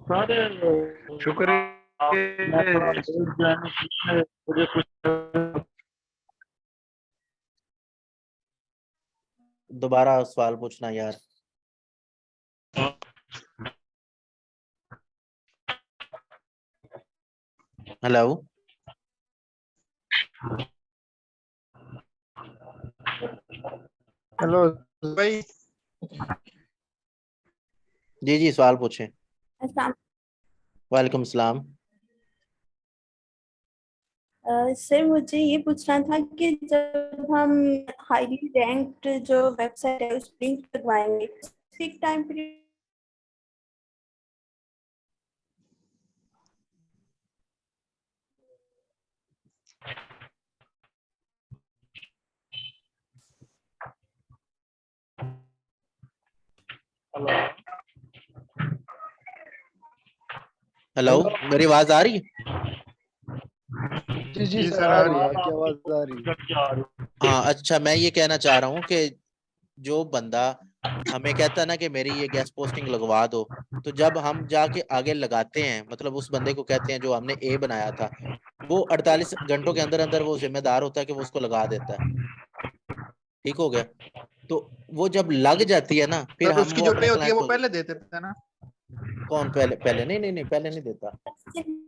सर। शुक्रिया। मैं थोड़ा लेट जो है ना, मुझे कुछ दोबारा सवाल पूछना यार। हेलो हेलो भाई। जी जी, सवाल पूछें। वालेकुम सलाम। सर मुझे ये पूछना था कि जब हम हाईली रैंक्ड जो वेबसाइट है उस लिंक लगवाएंगे, स्पेसिफिक टाइम पीरियड हेलो, मेरी आवाज आ रही है? जी जी सर, आ रही है, आपकी आवाज आ रही है। हाँ अच्छा, मैं ये कहना चाह रहा हूँ कि जो बंदा हमें कहता है ना कि मेरी ये गेस्ट पोस्टिंग लगवा दो, तो जब हम जाके आगे लगाते हैं, मतलब उस बंदे को कहते हैं जो हमने ए बनाया था, वो 48 घंटों के अंदर अंदर वो जिम्मेदार होता है कि वो उसको लगा देता है। ठीक हो गया? तो वो जब लग जाती है ना, फिर सर हम उसकी वो जो अपने पे होती है क्लाइंट वो को। पहले दे देते हैं ना? कौन पहले? पहले नहीं नहीं नहीं, पहले नहीं देता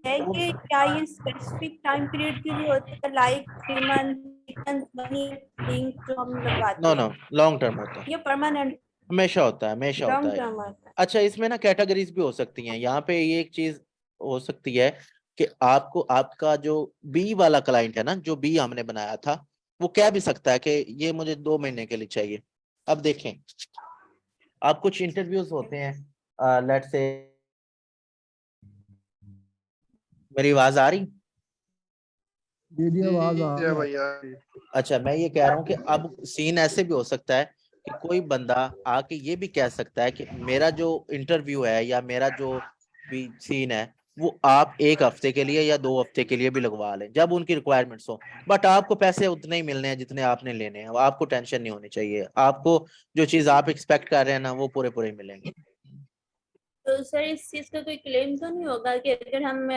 है कि क्या ये स्पेसिफिक टाइम पीरियड के लिए होता है, लाइक 3 मंथ, 1 ईयर लिंक जो हम लगवाते नो हैं, नो, लॉन्ग टर्म होता है, ये परमानेंट हमेशा होता है, हमेशा होता लॉन्ग है। टर्म होता है? अच्छा, इसमें ना कैटेगरीज भी हो सकती हैं, यहाँ पे ये एक चीज हो सकती है कि आपको आपका जो बी वाला क्लाइंट है ना, जो बी हमने बनाया था, वो कह भी सकता है कि ये मुझे 2 महीने के लिए चाहिए। अब देखें, आप कुछ इंटरव्यूज होते हैं, लेट्स से, मेरी आवाज आ रही? जी आवाज आ रही है भैया। अच्छा, मैं ये कह रहा हूँ कि अब सीन ऐसे भी हो सकता है कि कोई बंदा आके ये भी कह सकता है कि मेरा जो इंटरव्यू है या मेरा जो भी सीन है, वो आप 1 हफ्ते के लिए या 2 हफ्ते के लिए भी लगवा लें, जब उनकी रिक्वायरमेंट्स हो। बट आपको पैसे उतने ही मिलने हैं जितने आपने लेने हैं, आपको टेंशन नहीं होनी चाहिए, आपको जो चीज आप एक्सपेक्ट कर रहे हैं ना, वो पूरे पूरे मिलेंगे। तो सर इस चीज का कोई क्लेम तो नहीं होगा कि अगर हम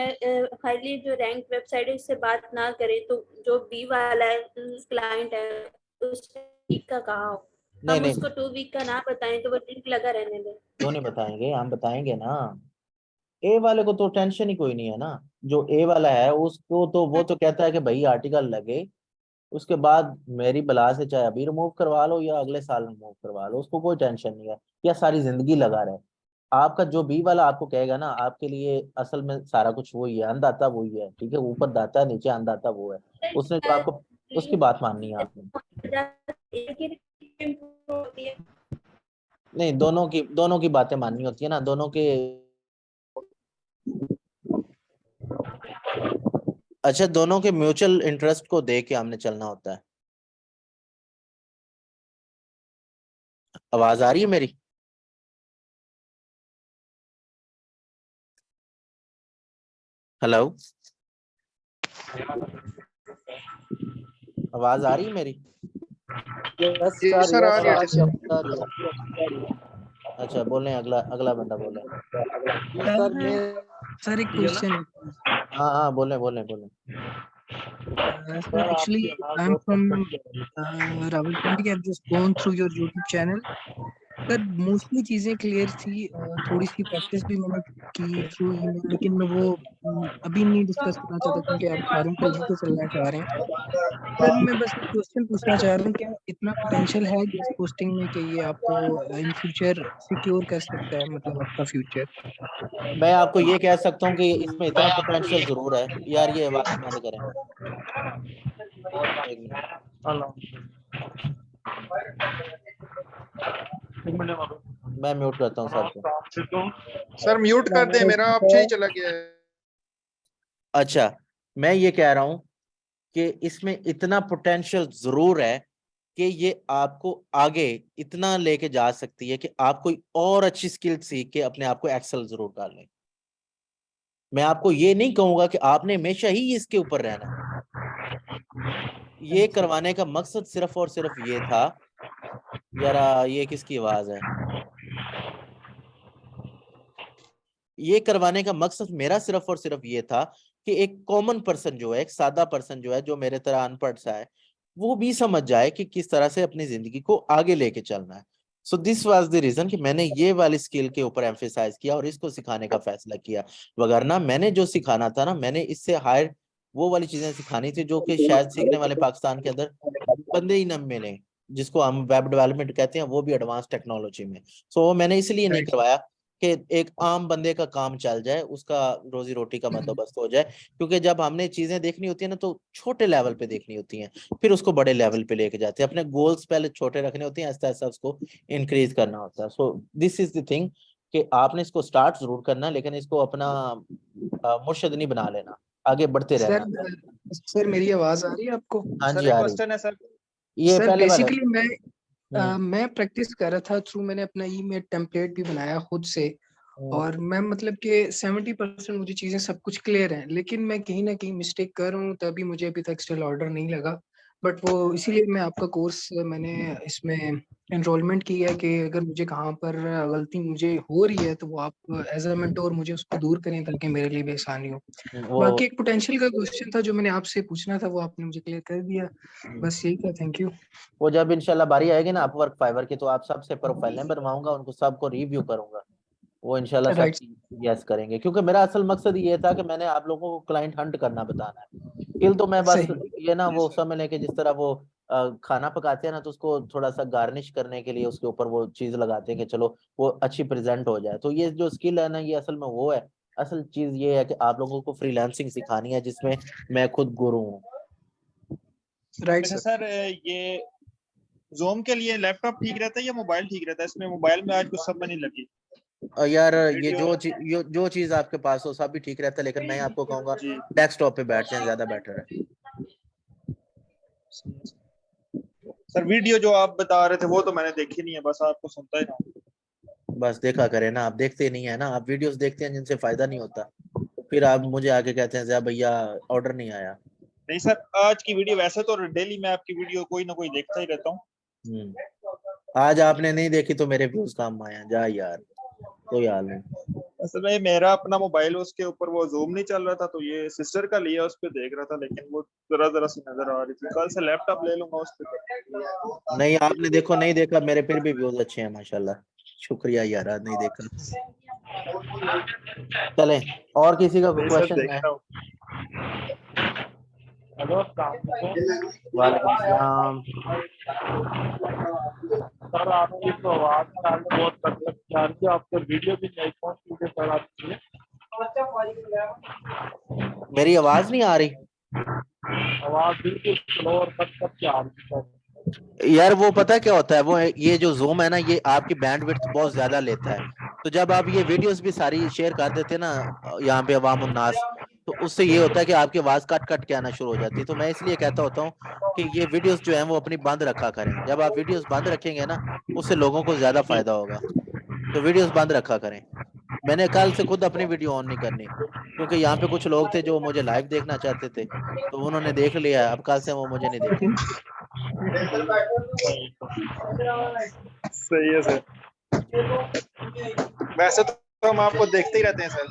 हाईली जो रैंक वेबसाइट है उससे बात ना करें, तो जो बी वाला है क्लाइंट है उस वीक का कहा हो, नहीं हम नहीं, उसको 2 वीक का ना बताएं तो वो लिंक लगा रहने दें? क्यों नहीं बताएंगे, हम बताएंगे ना। ए वाले को तो टेंशन ही कोई नहीं है ना। जो ए वाला है उसको तो वो तो कहता है कि भाई आर्टिकल लगे, उसके बाद मेरी बला से चाहे अभी रिमूव करवा लो या अगले साल रिमूव करवा लो, उसको कोई टेंशन नहीं है, या सारी जिंदगी लगा रहे। आपका जो बी वाला आपको कहेगा ना, आपके लिए असल में सारा कुछ वही है, अन्नदाता वही है, ठीक है, ऊपर दाता नीचे अन्नदाता वो है, उसने जो आपको, उसकी बात माननी है आपने। नहीं, दोनों की बातें माननी होती है ना, दोनों के। अच्छा, दोनों के म्यूचुअल इंटरेस्ट को देख के हमने चलना होता है। आवाज आ रही है मेरी? हेलो आवाज आ रही है मेरी? जी सर आ रही है। अच्छा बोलें, अगला अगला बंदा बोले। सर एक क्वेश्चन। हाँ हाँ बोले बोले बोले। Sir, actually, I'm from Rawalpindi. I've just gone through your YouTube channel. Sir mostly चीज़ें क्लियर थी, थोड़ी सी प्रैक्टिस भी मैंने की थ्रू ईमेल, लेकिन मैं वो अभी नहीं डिस्कस करना चाहता क्योंकि आप फार्म पे लेके चलना चाह रहे हैं। सर मैं बस एक क्वेश्चन पूछना चाह रहा हूँ, क्या इतना पोटेंशियल है गेस्ट पोस्टिंग में कि ये आपको इन फ्यूचर सिक्योर कर सकता है, मतलब आपका फ्यूचर? मैं आपको ये कह सकता हूँ कि इसमें इतना पोटेंशियल जरूर है यार। ये आवाज बंद करें, एक मिनट, मैं म्यूट करता हूँ सबको। सर म्यूट कर दे, मेरा ऑप्शन ही चला गया है। अच्छा, मैं ये कह रहा हूं कि इसमें इतना पोटेंशियल जरूर है कि ये आपको आगे इतना लेके जा सकती है कि आप कोई और अच्छी स्किल सीख के अपने आप को एक्सेल जरूर कर लें। मैं आपको ये नहीं कहूंगा कि आपने हमेशा ही इसके ऊपर रहना। ये करवाने का मकसद सिर्फ और सिर्फ ये था, यार ये किसकी आवाज है? ये करवाने का मकसद मेरा सिर्फ और सिर्फ ये था कि एक कॉमन पर्सन जो है, एक सादा पर्सन जो है, जो मेरे तरह अनपढ़ सा है, वो भी समझ जाए कि किस तरह से अपनी जिंदगी को आगे लेके चलना है। So this was the reason कि मैंने ये वाली स्किल के ऊपर एम्फेसाइज किया और इसको सिखाने का फैसला किया। वगरना मैंने जो सिखाना था ना, मैंने इससे हायर वो वाली चीजें सिखानी थी जो कि शायद सीखने वाले पाकिस्तान के अंदर बंदे ही न मिले, जिसको हम वेब डेवलपमेंट कहते हैं, वो भी एडवांस टेक्नोलॉजी में। सो मैंने इसलिए नहीं करवाया कि एक आम बंदे का काम चल जाए, उसका रोजी रोटी का बंदोबस्त हो जाए, क्योंकि जब हमने चीजें देखनी होती है ना तो छोटे लेवल पे देखनी होती हैं, फिर उसको बड़े लेवल पे लेके जाते हैं। अपने गोल्स पहले छोटे रखने होते हैं, ऐसा ऐसा उसको इंक्रीज करना होता है। So this is the thing कि आपने इसको स्टार्ट जरूर करना, लेकिन इसको अपना मुर्शिद नहीं बना लेना, आगे बढ़ते रहना। सर मेरी आवाज आ रही है आपको? हाँ जी सर आ रही। क्वेश्चन है सर। ये सर पहले वाला बेसिकली मैं प्रैक्टिस कर रहा था थ्रू, मैंने अपना ईमेल टेम्पलेट भी बनाया खुद से, और मैं मतलब कि 70% मुझे चीजें सब कुछ क्लियर हैं, लेकिन मैं कहीं ना कहीं मिस्टेक कर रहा हूँ, तभी मुझे अभी तक स्टिल ऑर्डर नहीं लगा। बट वो इसीलिए मैं आपका कोर्स मैंने इसमें एनरोलमेंट की है कि अगर मुझे कहाँ पर गलती मुझे हो रही है तो वो आप एज अ मेंटोर मुझे उसको दूर करें, ताकि मेरे लिए भी आसानी हो। बाकी एक पोटेंशियल का क्वेश्चन था जो मैंने आपसे पूछना था, वो आपने मुझे क्लियर कर दिया। बस यही था, थैंक यू। वो जब इंशाल्लाह बारी आएगी ना अपवर्क फाइवर की, तो आप सबसे प्रोफाइलें बनवाऊंगा, उनको सबको रिव्यू करूंगा, वो इंशाल्लाह सब यस करेंगे। क्योंकि मेरा असल मकसद ये था कि मैंने आप लोगों को क्लाइंट हंट करना बताना है। स्किल तो मैं बस ये ना वो समझ लें कि जिस तरह वो खाना पकाते हैं ना, तो उसको थोड़ा सा गार्निश करने के लिए उसके ऊपर वो चीज लगाते हैं कि चलो वो अच्छी प्रेजेंट हो जाए। तो ये जो स्किल है ना, ये असल में वो है। असल चीज ये है कि आप लोगों को फ्रीलांसिंग सिखानी है, जिसमें मैं खुद गुरु हूँ। अच्छा सर, ये ज़ूम के लिए लैपटॉप ठीक रहता है या मोबाइल ठीक रहता है? इसमें मोबाइल में आज कुछ समझ नहीं लगी। यार ये जो चीज आपके पास हो सब भी ठीक रहता है, लेकिन मैं आपको कहूंगा डेस्कटॉप पे बैठ जाएं, ज्यादा बेटर है। सर वीडियो जो आप बता रहे थे वो तो मैंने देखी नहीं है, बस आपको सुनता ही ना। बस देखा करें ना, आप देखते नहीं है ना, आप वीडियोस देखते हैं जिनसे फायदा नहीं होता, फिर आप मुझे आके कहते हैं ज़रा भैया ऑर्डर नहीं आया। नहीं सर, आज की वीडियो वैसे तो डेली मैं आपकी वीडियो कोई ना कोई देखता ही रहता हूँ। आज आपने नहीं देखी तो मेरे व्यूज काम आया, जा यार, कोई हाल नहीं। असल में मेरा अपना मोबाइल उसके ऊपर वो ज़ूम नहीं चल रहा था, तो ये सिस्टर का लिया, उस पे देख रहा था, लेकिन वो जरा सी नजर आ रही थी। कल से लैपटॉप ले लूंगा उस पे। नहीं आपने देखो, नहीं देखा, मेरे फिर भी व्यूज अच्छे हैं माशाल्लाह, शुक्रिया यार, आज नहीं देखा। चले और किसी का क्वेश्चन है? वालेकुम सलाम। सर आपकी तो आवाज डालने बहुत तकलीफ, आपको वीडियो भी नहीं पहुंची सर आपकी। मेरी आवाज नहीं आ रही? आवाज बिल्कुल स्लो और कट आ रही है। यार वो पता क्या होता है, वो ये जो ज़ूम है ना, ये आपकी बैंडविड्थ बहुत ज्यादा लेता है। तो जब आप ये वीडियोस भी सारी शेयर कर देते हैं ना यहाँ पे अवाम उन्नास, तो उससे ये होता है कि आपकी आवाज कट कट के आना शुरू हो जाती है। तो मैं इसलिए कहता होता हूँ कि ये वीडियोस जो है वो अपनी बंद रखा करें। जब आप वीडियोस बंद रखेंगे ना, उससे लोगों को ज्यादा फायदा होगा। तो वीडियोस बंद रखा करें। मैंने कल से खुद अपनी वीडियो ऑन नहीं करनी, क्योंकि यहाँ पे कुछ लोग थे जो मुझे लाइव देखना चाहते थे, तो उन्होंने देख लिया, अब कल से वो मुझे नहीं देखेंगे। सही है सर। वैसे तो हम आपको देखते ही रहते हैं सर।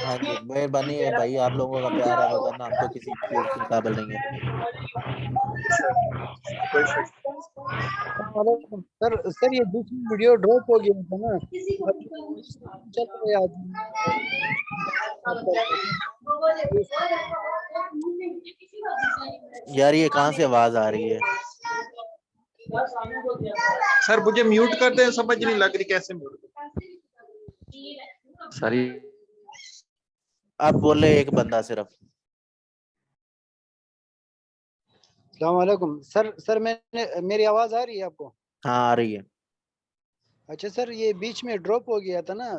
हाँ जी, मेहरबानी है भाई, आप लोगों का प्यार है, वरना हम तो किसी चीज के काबिल नहीं है। सर ये दूसरी वीडियो ड्रॉप हो गया था ना, चल रहे आज। यार ये कहाँ से आवाज आ रही है? सर मुझे म्यूट कर दे, समझ नहीं लग रही कैसे म्यूट सॉरी, आप बोले एक बंदा सिर्फ। अस्सलामुअलैकुम सर। सर मेरी आवाज आ रही है आपको? हाँ आ रही है। अच्छा सर, ये बीच में ड्रॉप हो गया था ना,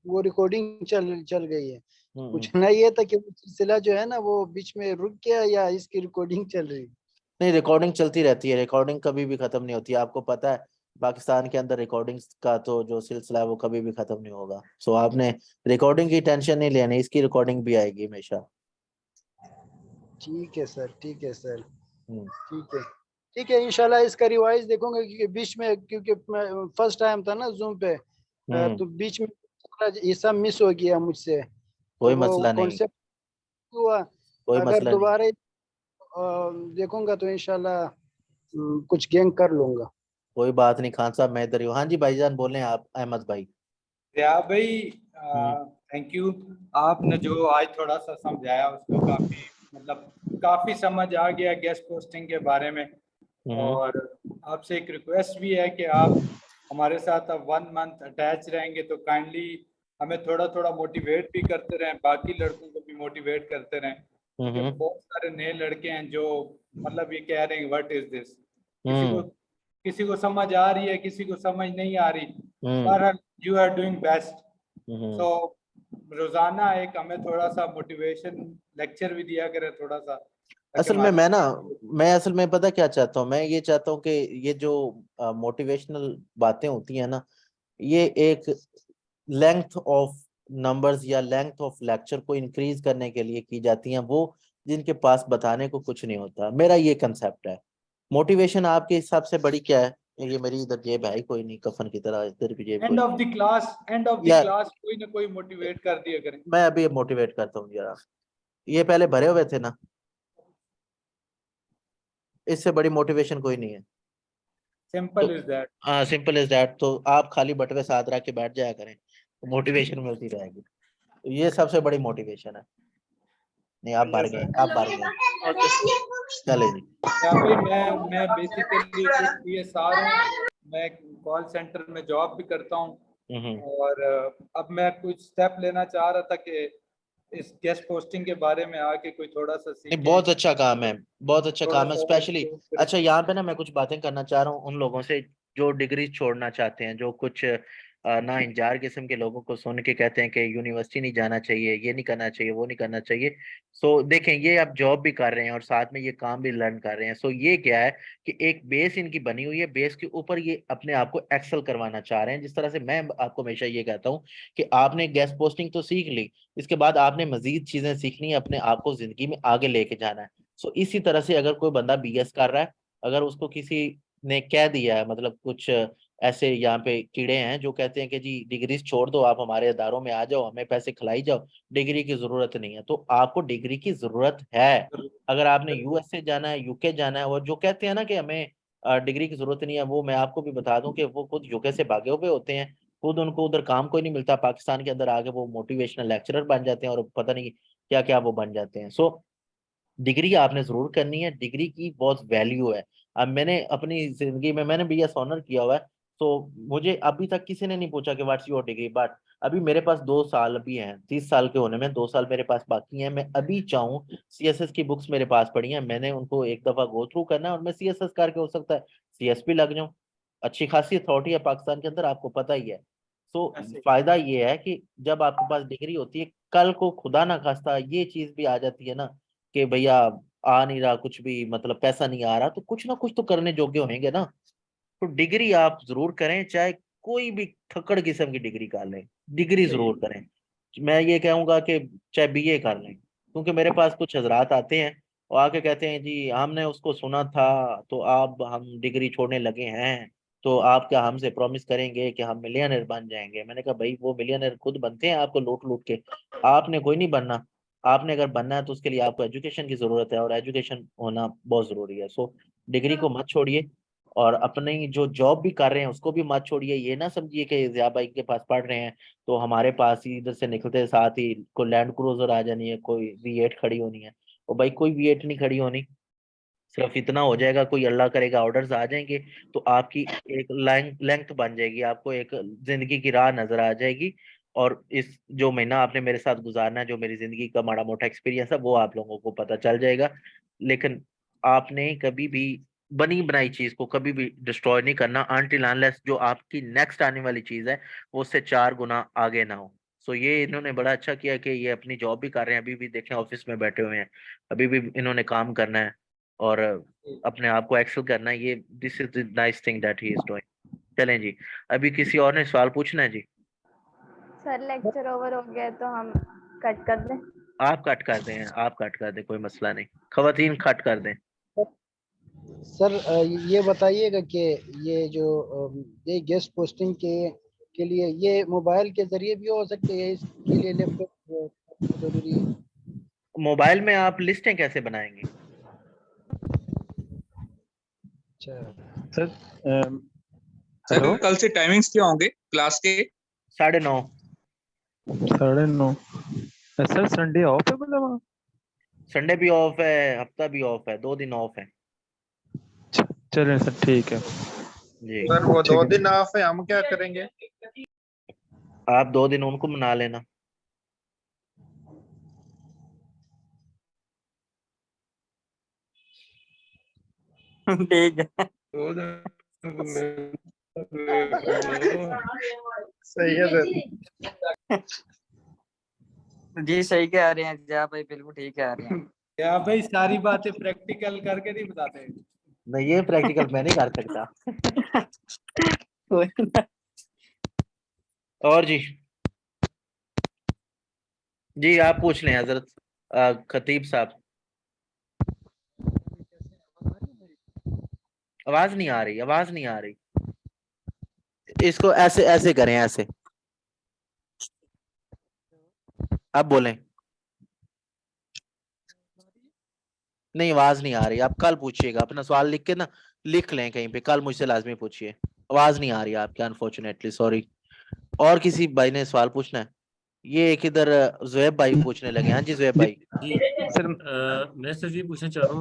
वो रिकॉर्डिंग चल गई है। पूछना ये था कि वो सिलसिला जो है ना वो बीच में रुक गया या इसकी रिकॉर्डिंग चल रही? नहीं, रिकॉर्डिंग चलती रहती है, रिकॉर्डिंग कभी भी खत्म नहीं होती है, आपको पता है पाकिस्तान के अंदर रिकॉर्डिंग्स का तो जो सिलसिला है वो कभी भी खत्म नहीं होगा। सो आपने रिकॉर्डिंग की टेंशन नहीं लेनी, इसकी रिकॉर्डिंग भी आएगी हमेशा। ठीक है सर, ठीक है सर, ठीक है, ठीक है। इंशाल्लाह इसका रिवाइज देखूंगा, क्योंकि बीच में, क्योंकि फर्स्ट टाइम था ना जूम पे, तो बीच में ये सब मिस हो गया मुझसे। कोई तो वो मसला नहीं, कॉन्सेप्ट हुआ। कोई अगर मसला नहीं। दोबारा देखूंगा तो इंशाल्लाह कुछ गेन कर लूंगा। कोई बात नहीं खान साहब, मैं इधर ही हूँ। हाँ जी भाईजान बोले आप, अहमद भाई। जिया भाई थैंक यू, आपने जो आज थोड़ा सा समझाया उसको काफी मतलब काफी समझ आ गया गेस्ट पोस्टिंग के बारे में। और आपसे एक रिक्वेस्ट भी है कि आप हमारे साथ अब 1 मंथ अटैच रहेंगे तो काइंडली हमें थोड़ा थोड़ा मोटिवेट भी करते रहें, बाकी लड़कों को भी मोटिवेट करते रहें, क्योंकि बहुत सारे नए लड़के हैं जो मतलब ये कह रहे हैं व्हाट इज दिस, किसी को समझ आ रही है, किसी को समझ नहीं आ रही। बहरहाल यू आर डूइंग बेस्ट। सो रोजाना एक हमें थोड़ा सा मोटिवेशन लेक्चर भी दिया करें थोड़ा सा। असल में मैं असल में पता क्या चाहता हूँ, मैं ये चाहता हूँ कि ये जो मोटिवेशनल बातें होती है ना, ये एक लेंथ ऑफ नंबर्स या लेंथ ऑफ लेक्चर को इंक्रीज करने के लिए की जाती हैं, वो जिनके पास बताने को कुछ नहीं होता। मेरा ये कंसेप्ट है। मोटिवेशन आपके हिसाब से बड़ी क्या है? ये मेरी इधर जेब है कोई नहीं, कफन की तरह इधर भी जेब। एंड ऑफ द क्लास कोई ना कोई मोटिवेट कर दिया करें। मैं अभी मोटिवेट करता हूँ जरा। ये पहले भरे हुए थे ना, इससे बड़ी मोटिवेशन कोई नहीं है। Simple is that. हाँ सिंपल इज दैट। तो आप खाली बटवे साथ रख के बैठ जाया करें, तो मोटिवेशन मिलती रहेगी। तो ये सबसे बड़ी मोटिवेशन है। नहीं आप भर गए, आप भर गए, चले जी। भाई मैं बेसिकली CSR हूँ, मैं कॉल सेंटर में जॉब भी करता हूँ। और अब मैं कुछ स्टेप लेना चाह रहा था कि इस गेस्ट पोस्टिंग के बारे में आके कोई थोड़ा सा सीखे। नहीं बहुत अच्छा काम है, बहुत अच्छा काम है स्पेशली। अच्छा यहाँ पे ना मैं कुछ बातें करना चाह रहा हूँ उन लोगों से जो डिग्री छोड़ना चाहते हैं, जो कुछ ना इंजार किस्म के लोगों को सुन के कहते हैं कि यूनिवर्सिटी नहीं जाना चाहिए, ये नहीं करना चाहिए, वो नहीं करना चाहिए। सो देखें, ये आप जॉब भी कर रहे हैं और साथ में ये काम भी लर्न कर रहे हैं। सो ये क्या है कि एक बेस इनकी बनी हुई है, बेस के ऊपर ये अपने आप को एक्सेल करवाना चाह रहे हैं। जिस तरह से मैं आपको हमेशा ये कहता हूँ कि आपने गेस्ट पोस्टिंग तो सीख ली, इसके बाद आपने मजीद चीजें सीखनी है, अपने आप को जिंदगी में आगे लेके जाना है। सो इसी तरह से अगर कोई बंदा BS कर रहा है, अगर उसको किसी ने कह दिया है, मतलब कुछ ऐसे यहाँ पे कीड़े हैं जो कहते हैं कि जी डिग्रीज छोड़ दो, आप हमारे अदारों में आ जाओ, हमें पैसे खिलाई जाओ, डिग्री की जरूरत नहीं है, तो आपको डिग्री की जरूरत है। अगर आपने USA जाना है, UK जाना है, और जो कहते हैं ना कि हमें डिग्री की जरूरत नहीं है, वो मैं आपको भी बता दूं कि वो खुद UK से भागे हुए होते हैं, खुद उनको उधर काम कोई नहीं मिलता, पाकिस्तान के अंदर आके वो मोटिवेशनल लेक्चरर बन जाते हैं और पता नहीं क्या क्या वो बन जाते हैं। सो डिग्री आपने जरूर करनी है, डिग्री की बहुत वैल्यू है। अब मैंने अपनी जिंदगी में मैंने BS ऑनर किया हुआ है, तो मुझे अभी तक किसी ने नहीं पूछा कि व्हाट्स योर डिग्री, बट अभी मेरे पास 2 साल अभी हैं, 30 साल के होने में 2 साल मेरे पास बाकी हैं। मैं अभी चाहूँ, CSS की बुक्स मेरे पास पड़ी हैं, मैंने उनको एक दफा गो थ्रू करना है और मैं CSS करके हो सकता है CSP लग जाऊँ। अच्छी खासी अथॉरिटी है पाकिस्तान के अंदर, आपको पता ही है। तो फायदा ये है कि जब आपके पास डिग्री होती है, कल को खुदा ना खास्ता ये चीज भी आ जाती है ना कि भैया आ नहीं रहा कुछ भी, मतलब पैसा नहीं आ रहा, तो कुछ ना कुछ तो करने योग्य होंगे ना। तो डिग्री आप जरूर करें, चाहे कोई भी खक्कड़ किस्म की डिग्री कर लें, डिग्री जरूर करें। मैं ये कहूँगा कि चाहे बीए कर लें, क्योंकि मेरे पास कुछ हजरात आते हैं और आके कहते हैं जी हमने उसको सुना था तो अब हम डिग्री छोड़ने लगे हैं, तो आप क्या हमसे प्रॉमिस करेंगे कि हम मिलियनर बन जाएंगे। मैंने कहा भाई वो मिलियनर खुद बनते हैं आपको लूट लूट के, आपने कोई नहीं बनना। आपने अगर बनना है तो उसके लिए आपको एजुकेशन की जरूरत है और एजुकेशन होना बहुत जरूरी है। सो डिग्री को मत छोड़िए और अपनी जो जॉब भी कर रहे हैं उसको भी मत छोड़िए। ये ना समझिए कि ज़िया भाई के पास पढ़ रहे हैं तो हमारे पास ही इधर से निकलते साथ ही कोई लैंड क्रूजर आ जानी है, कोई V8 खड़ी होनी है। और भाई कोई V8 नहीं खड़ी होनी, सिर्फ इतना हो जाएगा, कोई अल्लाह करेगा ऑर्डर्स आ जाएंगे तो आपकी एक लेंथ बन जाएगी, आपको एक जिंदगी की राह नजर आ जाएगी। और इस जो महीना आपने मेरे साथ गुजारना है, जो मेरी जिंदगी का माड़ा मोटा एक्सपीरियंस है, वो आप लोगों को पता चल जाएगा। लेकिन आपने कभी भी बनी बनाई चीज को कभी भी डिस्ट्रॉय नहीं करना अनटिल अनलेस जो आपकी नेक्स्ट आने वाली चीज है वो उससे 4 गुना आगे ना हो। सो ये इन्होंने बड़ा अच्छा किया कि ये अपनी जॉब भी कर रहे हैं, अभी भी देखें ऑफिस में बैठे हुए हैं, अभी भी इन्होंने काम करना है और अपने आप को एक्सेल करना है। ये this is the nice thing that he is doing. चलें जी, अभी किसी और ने सवाल पूछना है जी? सर लेक्चर ओवर हो गया तो हम कट कर दें? आप कट कर दें, आप कट कर दें, कोई मसला नहीं। खवातीन कट कर दें। सर ये बताइएगा कि ये जो ये गेस्ट पोस्टिंग के लिए ये मोबाइल के जरिए भी हो सकते हैं, इसके लिए लैपटॉप जरूरी है? मोबाइल में आप लिस्टें कैसे बनाएंगे? अच्छा सर कल से टाइमिंग्स क्या होंगे क्लास के? 9:30। 9:30। सर संडे ऑफ है मतलब? संडे भी ऑफ है, हफ्ता भी ऑफ है, 2 दिन ऑफ है। चलें सर ठीक है जी सर वो 2 दिन ऑफ है, हम क्या करेंगे? आप 2 दिन उनको मना लेना। ठीक है सही है सर। जी सही कह रहे हैं जया भाई, बिल्कुल ठीक कह रहे हैं। क्या भाई सारी बातें प्रैक्टिकल करके नहीं बताते? नहीं ये प्रैक्टिकल मैं नहीं कर सकता। और जी आप पूछ लें हजरत खतीब साहब। आवाज नहीं आ रही, आवाज नहीं आ रही। इसको ऐसे ऐसे करें, ऐसे। अब बोलें। नहीं आवाज नहीं आ रही, आप कल पूछिएगा। अपना सवाल लिख के ना लिख लें कहीं पे, कल मुझसे लाजमी पूछिए। आवाज नहीं आ रही आपकी, अनफॉर्चुनेटली, सॉरी। और किसी भाई ने सवाल पूछना है? ये एक इधर ज़ुएब भाई पूछने लगे। हाँ जी ज़ुएब भाई। जी सर मैं सिर्फ ये पूछना चाह रहा हूँ